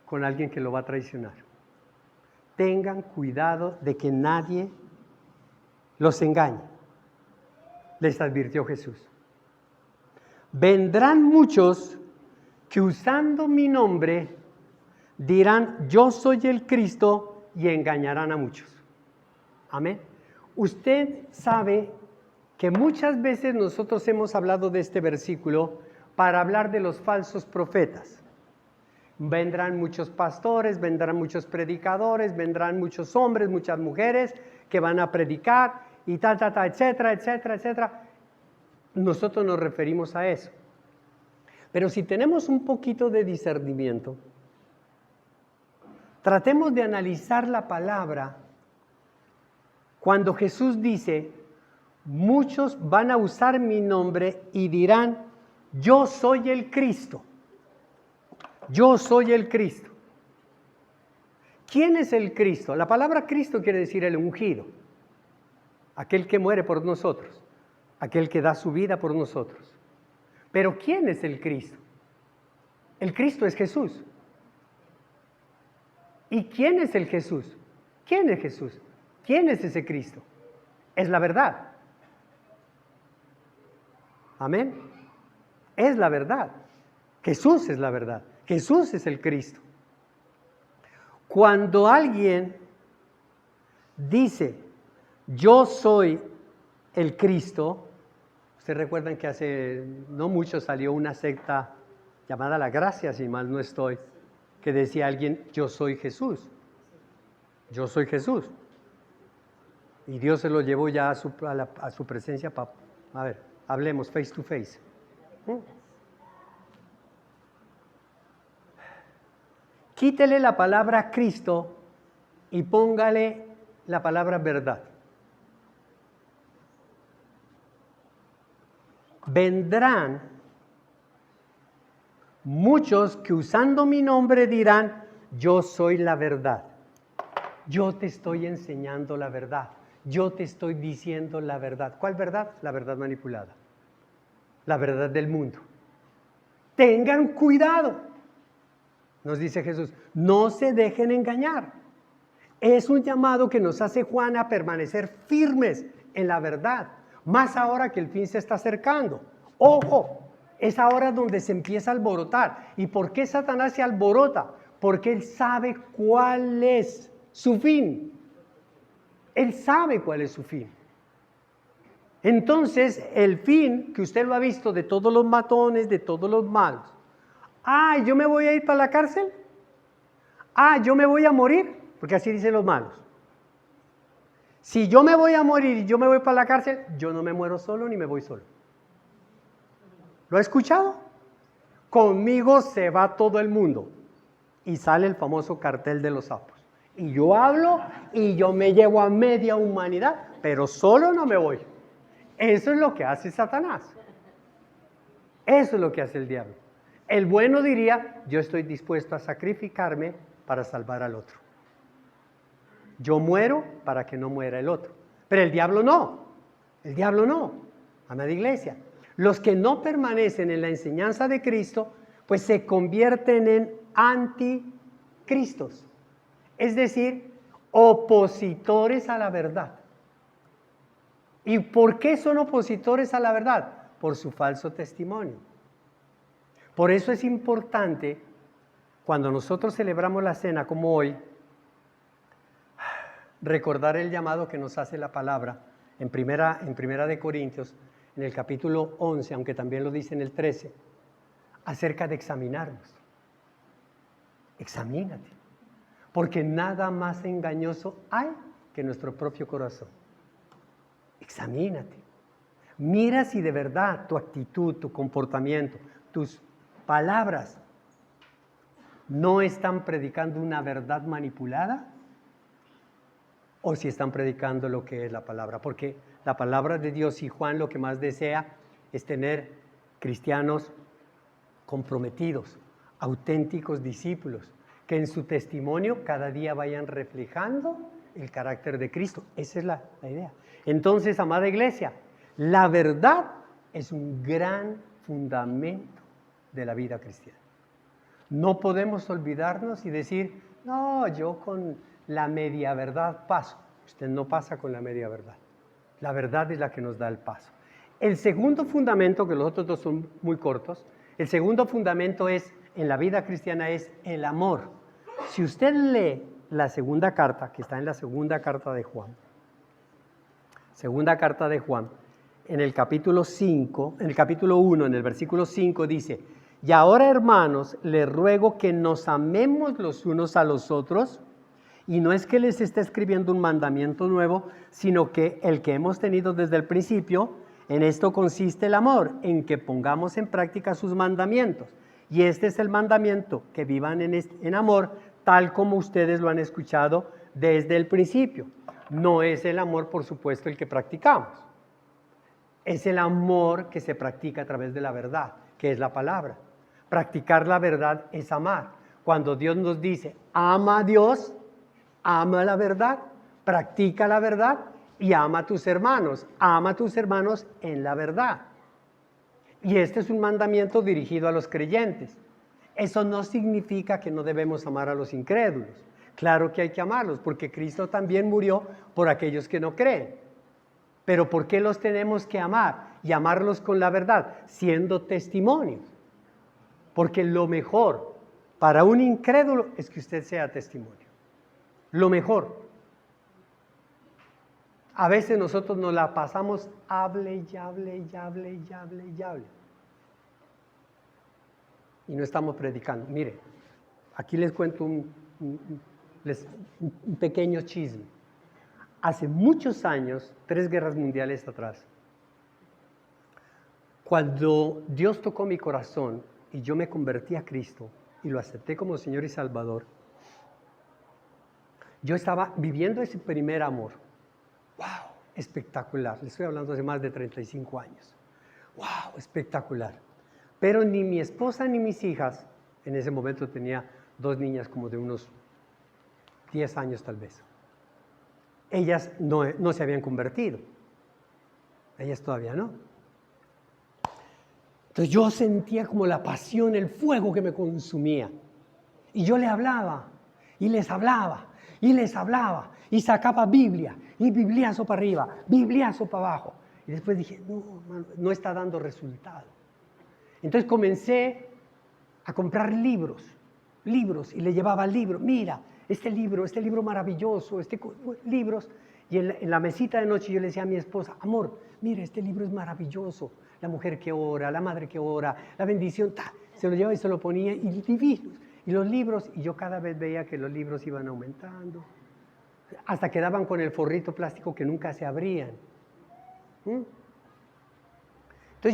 con alguien que lo va a traicionar. Tengan cuidado de que nadie los engañe, les advirtió Jesús. Vendrán muchos que usando mi nombre dirán, yo soy el Cristo, y engañarán a muchos. Amén. Usted sabe que muchas veces nosotros hemos hablado de este versículo para hablar de los falsos profetas. Vendrán muchos pastores, vendrán muchos predicadores, vendrán muchos hombres, muchas mujeres que van a predicar y etcétera, etcétera, etcétera. Nosotros nos referimos a eso. Pero si tenemos un poquito de discernimiento, tratemos de analizar la palabra cuando Jesús dice, muchos van a usar mi nombre y dirán, yo soy el Cristo. Yo soy el Cristo. ¿Quién es el Cristo? La palabra Cristo quiere decir el ungido, aquel que muere por nosotros, aquel que da su vida por nosotros. Pero ¿quién es el Cristo? El Cristo es Jesús. ¿Y quién es el Jesús? ¿Quién es Jesús? ¿Quién es ese Cristo? Es la verdad. Amén. Es la verdad. Jesús es la verdad. Jesús es el Cristo. Cuando alguien dice, yo soy el Cristo, ustedes recuerdan que hace no mucho salió una secta llamada La Gracia, si mal no estoy, que decía alguien, yo soy Jesús. Yo soy Jesús. Y Dios se lo llevó ya a su presencia. A ver, hablemos face to face. Quítele la palabra Cristo y póngale la palabra verdad. Vendrán muchos que usando mi nombre dirán, yo soy la verdad. Yo te estoy enseñando la verdad. Yo te estoy diciendo la verdad. ¿Cuál verdad? La verdad manipulada. La verdad del mundo. Tengan cuidado. Nos dice Jesús, no se dejen engañar. Es un llamado que nos hace Juan a permanecer firmes en la verdad. Más ahora que el fin se está acercando. Ojo, es ahora donde se empieza a alborotar. ¿Y por qué Satanás se alborota? Porque él sabe cuál es su fin. Él sabe cuál es su fin. Entonces, el fin, que usted lo ha visto de todos los matones, de todos los malos. ¿Yo me voy a ir para la cárcel? ¿Yo me voy a morir? Porque así dicen los malos. Si yo me voy a morir y yo me voy para la cárcel, yo no me muero solo ni me voy solo. ¿Lo ha escuchado? Conmigo se va todo el mundo. Y sale el famoso cartel de los sapos. Y yo hablo y yo me llevo a media humanidad, pero solo no me voy. Eso es lo que hace Satanás. Eso es lo que hace el diablo. El bueno diría, yo estoy dispuesto a sacrificarme para salvar al otro. Yo muero para que no muera el otro. Pero el diablo no. El diablo no. Amada iglesia. Los que no permanecen en la enseñanza de Cristo, pues se convierten en anticristos. Es decir, opositores a la verdad. ¿Y por qué son opositores a la verdad? Por su falso testimonio. Por eso es importante, cuando nosotros celebramos la cena como hoy, recordar el llamado que nos hace la palabra en primera de Corintios, en el capítulo 11, aunque también lo dice en el 13, acerca de examinarnos. Examínate, porque nada más engañoso hay que nuestro propio corazón. Examínate. Mira si de verdad tu actitud, tu comportamiento, tus palabras no están predicando una verdad manipulada o si están predicando lo que es la palabra. Porque la palabra de Dios y Juan lo que más desea es tener cristianos comprometidos, auténticos discípulos, que en su testimonio cada día vayan reflejando el carácter de Cristo. Esa es la idea. Entonces, amada iglesia, la verdad es un gran fundamento de la vida cristiana. No podemos olvidarnos y decir, no, yo con la media verdad paso. Usted no pasa con la media verdad. La verdad es la que nos da el paso. El segundo fundamento, que los otros dos son muy cortos, el segundo fundamento en la vida cristiana es el amor. Si usted lee la segunda carta, que está en la segunda carta de Juan, en el capítulo 5, en el capítulo 1, en el versículo 5 dice, y ahora, hermanos, les ruego que nos amemos los unos a los otros, y no es que les esté escribiendo un mandamiento nuevo, sino que el que hemos tenido desde el principio. En esto consiste el amor, en que pongamos en práctica sus mandamientos. Y este es el mandamiento, que vivan en amor, tal como ustedes lo han escuchado desde el principio. No es el amor, por supuesto, el que practicamos. Es el amor que se practica a través de la verdad, que es la palabra. Practicar la verdad es amar. Cuando Dios nos dice, ama a Dios, ama la verdad, practica la verdad y ama a tus hermanos. Ama a tus hermanos en la verdad. Y este es un mandamiento dirigido a los creyentes. Eso no significa que no debemos amar a los incrédulos. Claro que hay que amarlos, porque Cristo también murió por aquellos que no creen. Pero ¿por qué los tenemos que amar? Y amarlos con la verdad, siendo testimonios. Porque lo mejor para un incrédulo es que usted sea testimonio. Lo mejor. A veces nosotros nos la pasamos, hable y hable y hable y hable y hable. Y no estamos predicando. Mire, aquí les cuento un pequeño chisme. Hace muchos años, 3 guerras mundiales atrás, cuando Dios tocó mi corazón y yo me convertí a Cristo y lo acepté como Señor y Salvador, yo estaba viviendo ese primer amor. ¡Wow! Espectacular. Le estoy hablando hace más de 35 años. ¡Wow! Espectacular. Pero ni mi esposa ni mis hijas, en ese momento tenía 2 niñas como de unos 10 años tal vez. Ellas no se habían convertido. Ellas todavía no. Entonces yo sentía como la pasión, el fuego que me consumía. Y yo le hablaba, y les hablaba, y les hablaba, y sacaba Biblia, y bibliazo para arriba, bibliazo para abajo. Y después dije, no está dando resultado. Entonces comencé a comprar libros, y le llevaba libros. Mira, este libro maravilloso, libros. Y en la mesita de noche yo le decía a mi esposa, amor, mira, este libro es maravilloso. La mujer que ora, la madre que ora, la bendición, se lo llevaba y se lo ponía, y divinos. Y los libros, y yo cada vez veía que los libros iban aumentando, hasta quedaban con el forrito plástico que nunca se abrían. Entonces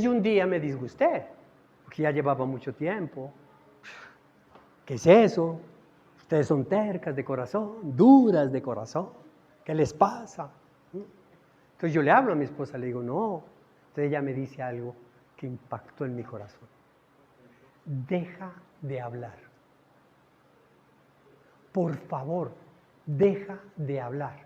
yo un día me disgusté, porque ya llevaba mucho tiempo. ¿Qué es eso? Ustedes son tercas de corazón, duras de corazón. ¿Qué les pasa? Entonces yo le hablo a mi esposa, le digo, no. Entonces ella me dice algo que impactó en mi corazón. Deja de hablar. Por favor, deja de hablar.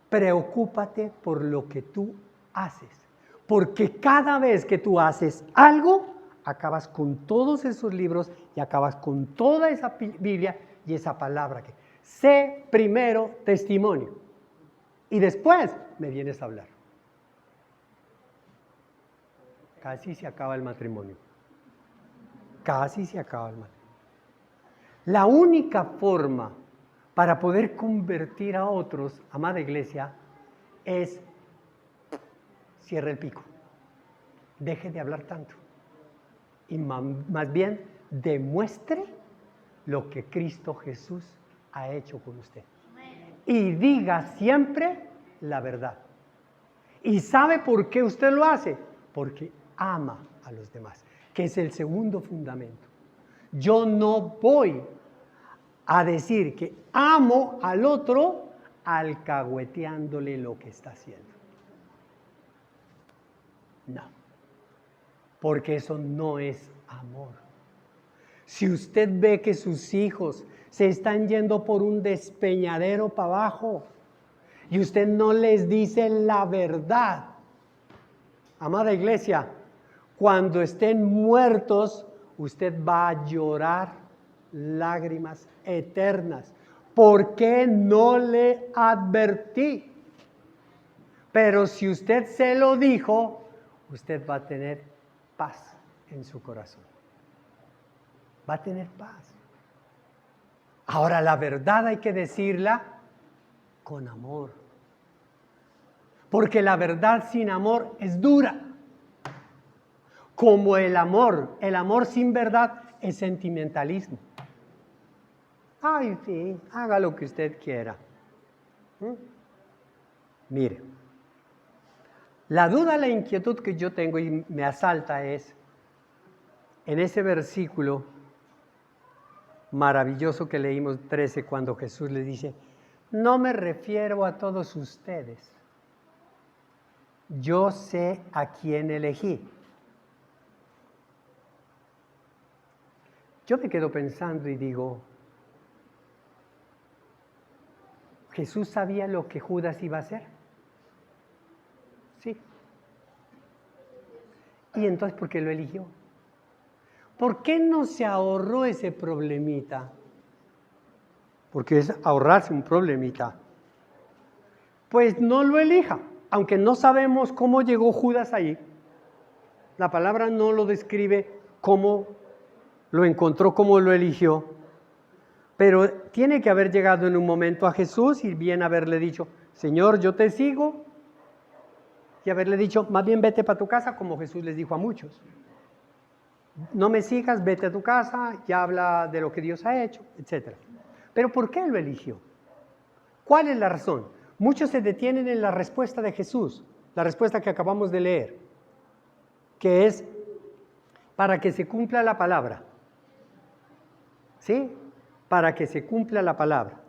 Preocúpate por lo que tú haces. Porque cada vez que tú haces algo, acabas con todos esos libros y acabas con toda esa Biblia y esa palabra. Sé primero testimonio y después me vienes a hablar. Casi se acaba el matrimonio. Casi se acaba el matrimonio. La única forma para poder convertir a otros, amada iglesia, es cierre el pico. Deje de hablar tanto. Y más bien demuestre lo que Cristo Jesús ha hecho con usted. Y diga siempre la verdad. ¿Y sabe por qué usted lo hace? Porque ama a los demás, que es el segundo fundamento. Yo no voy a decir que amo al otro alcahueteándole lo que está haciendo. No, porque eso no es amor. Si usted ve que sus hijos se están yendo por un despeñadero para abajo y usted no les dice la verdad, amada iglesia, cuando estén muertos, usted va a llorar lágrimas eternas. ¿Por qué no le advertí? Pero si usted se lo dijo, usted va a tener paz en su corazón. Va a tener paz. Ahora, la verdad hay que decirla con amor. Porque la verdad sin amor es dura. Como el amor sin verdad es sentimentalismo. Ay, sí, haga lo que usted quiera. Mire, la duda, la inquietud que yo tengo y me asalta es, en ese versículo maravilloso que leímos 13, cuando Jesús le dice, no me refiero a todos ustedes, yo sé a quién elegí. Yo me quedo pensando y digo, ¿Jesús sabía lo que Judas iba a hacer? Sí. ¿Y entonces por qué lo eligió? ¿Por qué no se ahorró ese problemita? Porque es ahorrarse un problemita. Pues no lo elija, aunque no sabemos cómo llegó Judas ahí. La palabra no lo describe cómo lo encontró, cómo lo eligió. Pero tiene que haber llegado en un momento a Jesús y bien haberle dicho, Señor, yo te sigo. Y haberle dicho, más bien vete para tu casa, como Jesús les dijo a muchos. No me sigas, vete a tu casa, ya habla de lo que Dios ha hecho, etc. Pero ¿por qué lo eligió? ¿Cuál es la razón? Muchos se detienen en la respuesta de Jesús, la respuesta que acabamos de leer, que es para que se cumpla la palabra. ¿Sí? Para que se cumpla la palabra.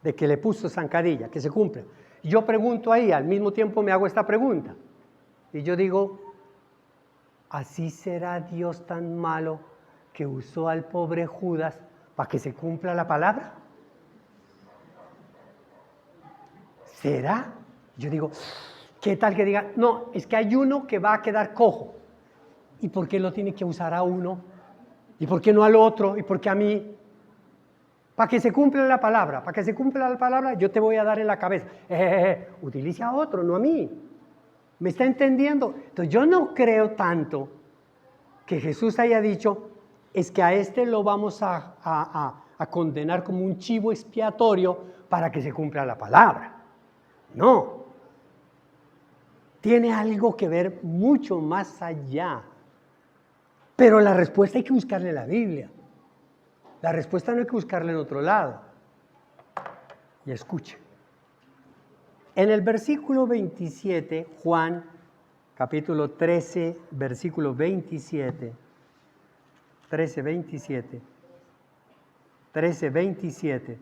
De que le puso zancadilla, que se cumpla. Yo pregunto ahí, al mismo tiempo me hago esta pregunta. Y yo digo, ¿así será Dios tan malo que usó al pobre Judas para que se cumpla la palabra? ¿Será? Yo digo, ¿qué tal que diga? No, es que hay uno que va a quedar cojo. ¿Y por qué lo tiene que usar a uno? ¿Y por qué no al otro? ¿Y por qué a mí? Para que se cumpla la palabra, para que se cumpla la palabra, yo te voy a dar en la cabeza. Utilice a otro, no a mí. ¿Me está entendiendo? Entonces yo no creo tanto que Jesús haya dicho, es que a este lo vamos a condenar como un chivo expiatorio para que se cumpla la palabra. No. Tiene algo que ver mucho más allá. Pero la respuesta hay que buscarle en la Biblia. La respuesta no hay que buscarla en otro lado. Y escuche. En el versículo 27, Juan, capítulo 13, versículo 27, 13, 27, 13, 27.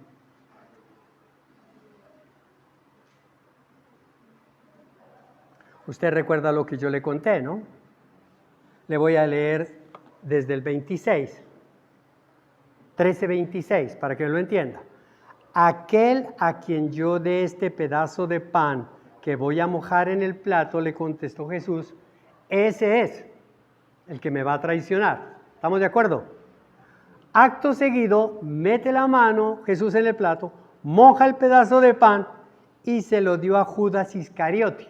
Usted recuerda lo que yo le conté, ¿no? Le voy a leer desde el 26. 13:26, para que lo entienda. Aquel a quien yo dé este pedazo de pan que voy a mojar en el plato, le contestó Jesús, ese es el que me va a traicionar. ¿Estamos de acuerdo? Acto seguido, mete la mano Jesús en el plato, moja el pedazo de pan y se lo dio a Judas Iscariote,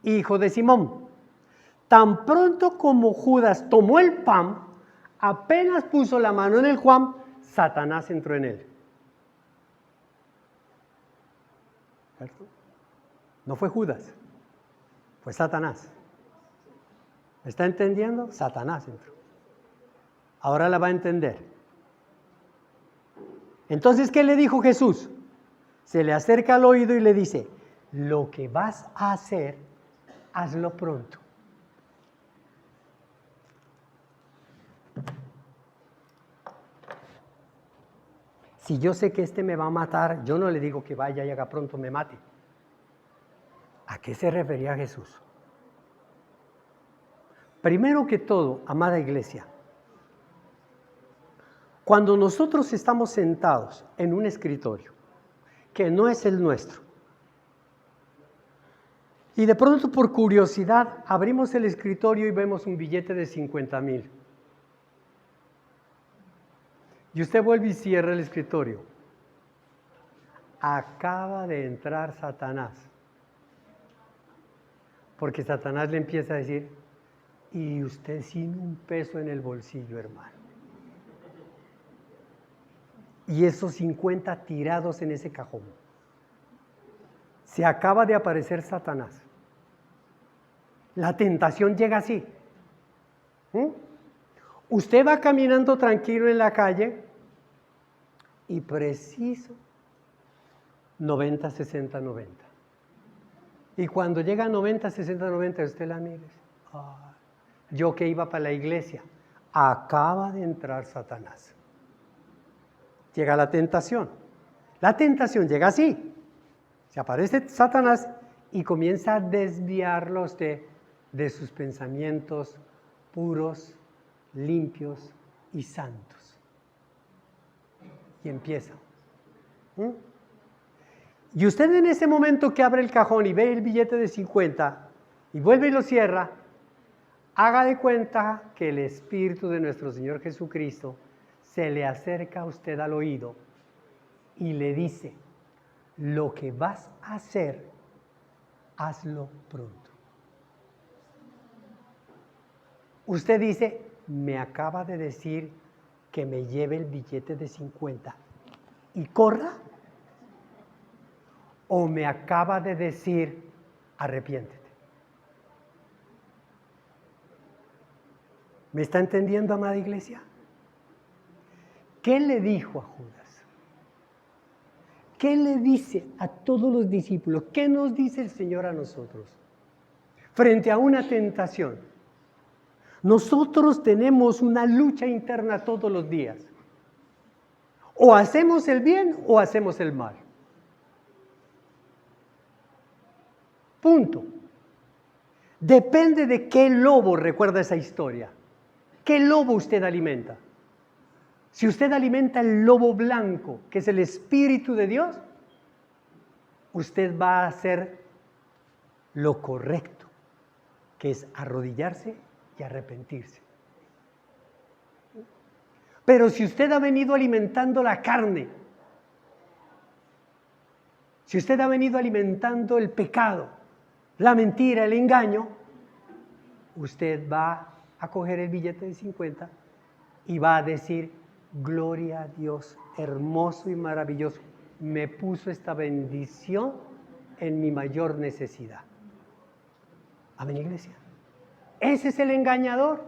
hijo de Simón. Tan pronto como Judas tomó el pan, apenas puso la mano en el pan, Satanás entró en él. ¿Cierto? No fue Judas, fue Satanás. ¿Me está entendiendo? Satanás entró. Ahora la va a entender. Entonces, ¿qué le dijo Jesús? Se le acerca al oído y le dice, lo que vas a hacer, hazlo pronto. Si yo sé que este me va a matar, yo no le digo que vaya y haga pronto me mate. ¿A qué se refería Jesús? Primero que todo, amada iglesia, Cuando nosotros estamos sentados en un escritorio, que no es el nuestro, y de pronto por curiosidad abrimos el escritorio y vemos un billete de 50,000. Y usted vuelve y cierra el escritorio. Acaba de entrar Satanás. Porque Satanás le empieza a decir, y usted sin un peso en el bolsillo, hermano. Y esos 50 tirados en ese cajón. Se acaba de aparecer Satanás. La tentación llega así. Usted va caminando tranquilo en la calle y preciso 90, 60, 90. Y cuando llega a 90, 60, 90, usted la mira. Yo que iba para la iglesia, acaba de entrar Satanás. Llega la tentación. La tentación llega así. Se aparece Satanás y comienza a desviarlo a usted de sus pensamientos puros, limpios y santos. Y empieza. Y usted en ese momento que abre el cajón y ve el billete de 50 y vuelve y lo cierra, haga de cuenta que el Espíritu de nuestro Señor Jesucristo se le acerca a usted al oído y le dice, lo que vas a hacer, hazlo pronto. Usted dice, me acaba de decir que me lleve el billete de 50 y corra, o me acaba de decir, arrepiéntete. ¿Me está entendiendo, amada iglesia? ¿Qué le dijo a Judas? ¿Qué le dice a todos los discípulos? ¿Qué nos dice el Señor a nosotros? Frente a una tentación. Nosotros tenemos una lucha interna todos los días. O hacemos el bien o hacemos el mal. Punto. Depende de qué lobo recuerda esa historia. ¿Qué lobo usted alimenta? Si usted alimenta el lobo blanco, que es el Espíritu de Dios, usted va a hacer lo correcto, que es arrodillarse y arrepentirse. Pero si usted ha venido alimentando la carne, si usted ha venido alimentando el pecado, la mentira, el engaño, usted va a coger el billete de 50 y va a decir, gloria a Dios, hermoso y maravilloso, me puso esta bendición en mi mayor necesidad. Amén, iglesia. Ese es el engañador.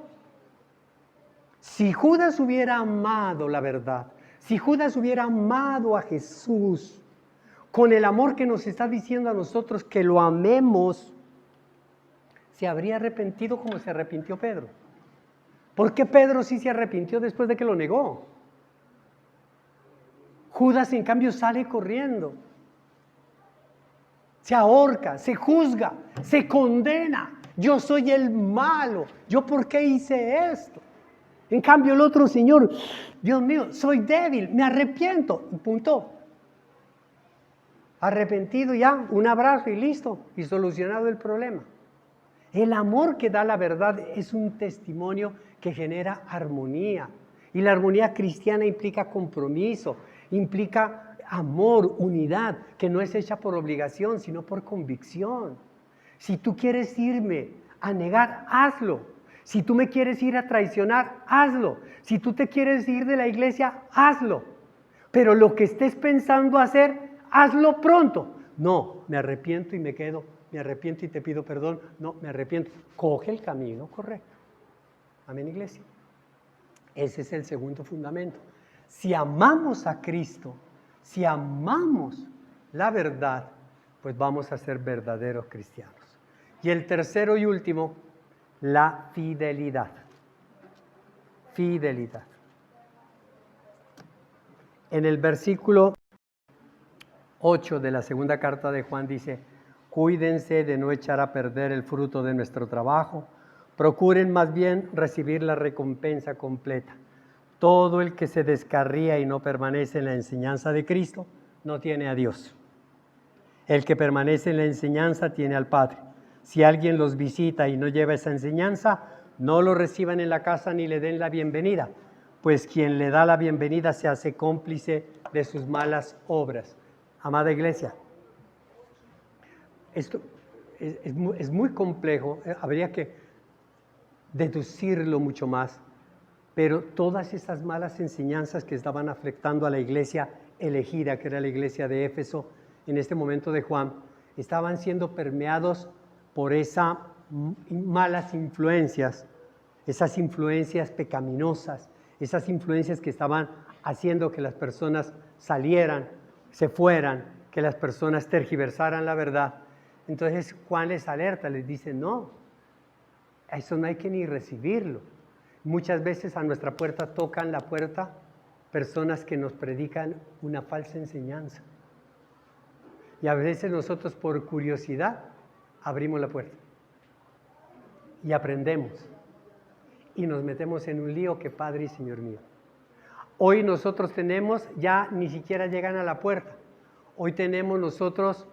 Si Judas hubiera amado la verdad, si Judas hubiera amado a Jesús, con el amor que nos está diciendo a nosotros que lo amemos, se habría arrepentido como se arrepintió Pedro. ¿Por qué Pedro sí se arrepintió después de que lo negó? Judas, en cambio, sale corriendo. Se ahorca, se juzga, se condena. Yo soy el malo. ¿Yo por qué hice esto? En cambio, el otro señor, Dios mío, soy débil, me arrepiento. Y punto. Arrepentido ya, un abrazo y listo. Y solucionado el problema. El amor que da la verdad es un testimonio que genera armonía. Y la armonía cristiana implica compromiso, implica amor, unidad, que no es hecha por obligación, sino por convicción. Si tú quieres irme a negar, hazlo. Si tú me quieres ir a traicionar, hazlo. Si tú te quieres ir de la iglesia, hazlo. Pero lo que estés pensando hacer, hazlo pronto. No, me arrepiento y me quedo. Me arrepiento y te pido perdón. No, me arrepiento. Coge el camino correcto. Amén, iglesia. Ese es el segundo fundamento. Si amamos a Cristo, si amamos la verdad, pues vamos a ser verdaderos cristianos. Y el tercero y último, la fidelidad. Fidelidad. En el versículo 8 de la segunda carta de Juan dice, cuídense de no echar a perder el fruto de nuestro trabajo, procuren más bien recibir la recompensa completa. Todo el que se descarría y no permanece en la enseñanza de Cristo, no tiene a Dios. El que permanece en la enseñanza tiene al Padre. Si alguien los visita y no lleva esa enseñanza, no lo reciban en la casa ni le den la bienvenida, pues quien le da la bienvenida se hace cómplice de sus malas obras. Amada iglesia, esto es muy complejo, habría que deducirlo mucho más, pero todas esas malas enseñanzas que estaban afectando a la iglesia elegida, que era la iglesia de Éfeso, en este momento de Juan, estaban siendo permeados por esas malas influencias, esas influencias pecaminosas, esas influencias que estaban haciendo que las personas salieran, se fueran, que las personas tergiversaran la verdad. Entonces Juan les alerta, les dice, no, eso no hay que ni recibirlo. Muchas veces a nuestra puerta tocan la puerta personas que nos predican una falsa enseñanza. Y a veces nosotros por curiosidad abrimos la puerta y aprendemos y nos metemos en un lío que Padre y Señor mío. Hoy nosotros tenemos, ya ni siquiera llegan a la puerta, hoy tenemos nosotros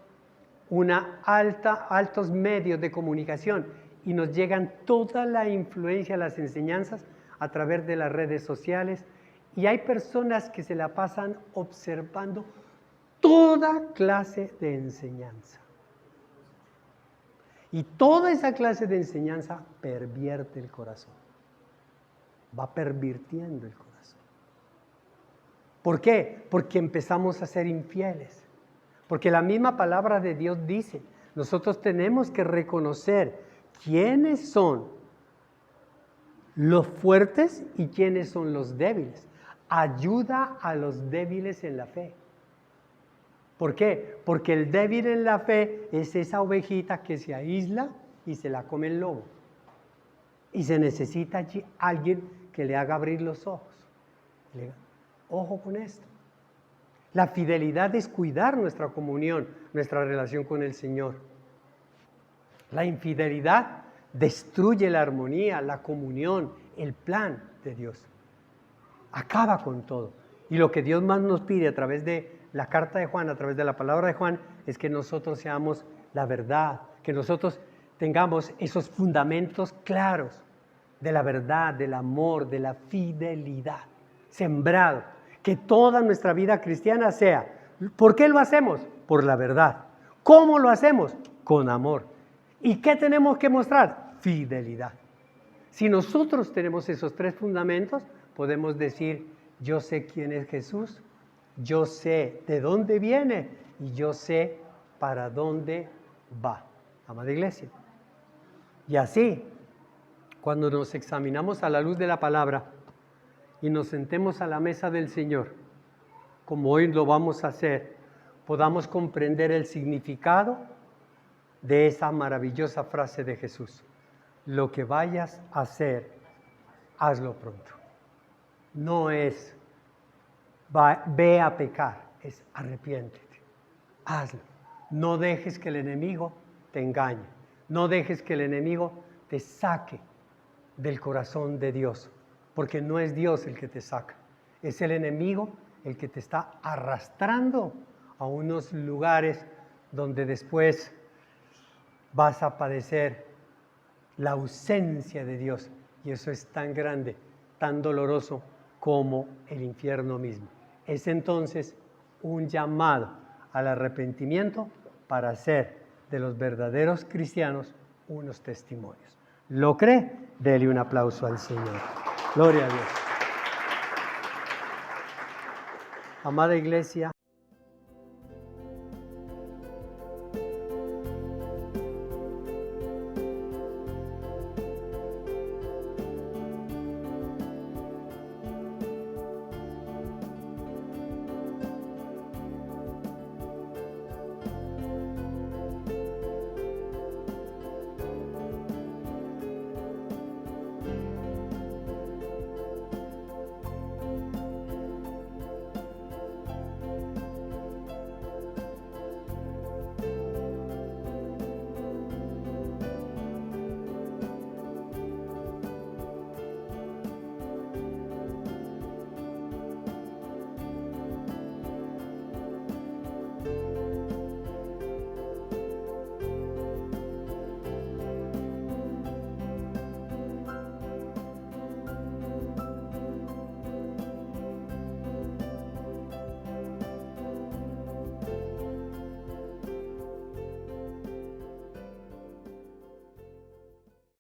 altos medios de comunicación y nos llegan toda la influencia, las enseñanzas a través de las redes sociales y hay personas que se la pasan observando toda clase de enseñanza. Y toda esa clase de enseñanza pervierte el corazón. Va pervirtiendo el corazón. ¿Por qué? Porque empezamos a ser infieles. Porque la misma palabra de Dios dice, nosotros tenemos que reconocer quiénes son los fuertes y quiénes son los débiles. Ayuda a los débiles en la fe. ¿Por qué? Porque el débil en la fe es esa ovejita que se aísla y se la come el lobo. Y se necesita allí alguien que le haga abrir los ojos. Ojo con esto. La fidelidad es cuidar nuestra comunión, nuestra relación con el Señor. La infidelidad destruye la armonía, la comunión, el plan de Dios. Acaba con todo. Y lo que Dios más nos pide a través de la carta de Juan, a través de la palabra de Juan, es que nosotros seamos la verdad, que nosotros tengamos esos fundamentos claros de la verdad, del amor, de la fidelidad, sembrado. Que toda nuestra vida cristiana sea. ¿Por qué lo hacemos? Por la verdad. ¿Cómo lo hacemos? Con amor. ¿Y qué tenemos que mostrar? Fidelidad. Si nosotros tenemos esos tres fundamentos, podemos decir, yo sé quién es Jesús, yo sé de dónde viene y yo sé para dónde va. Amada iglesia. Y así, cuando nos examinamos a la luz de la palabra y nos sentemos a la mesa del Señor, como hoy lo vamos a hacer, podamos comprender el significado de esa maravillosa frase de Jesús. Lo que vayas a hacer, hazlo pronto. No es ve a pecar, es arrepiéntete, hazlo. No dejes que el enemigo te engañe, no dejes que el enemigo te saque del corazón de Dios, porque no es Dios el que te saca, es el enemigo el que te está arrastrando a unos lugares donde después vas a padecer la ausencia de Dios, y eso es tan grande, tan doloroso como el infierno mismo. Es entonces un llamado al arrepentimiento para hacer de los verdaderos cristianos unos testimonios. ¿Lo cree? Dele un aplauso al Señor. Gloria a Dios. Amada iglesia,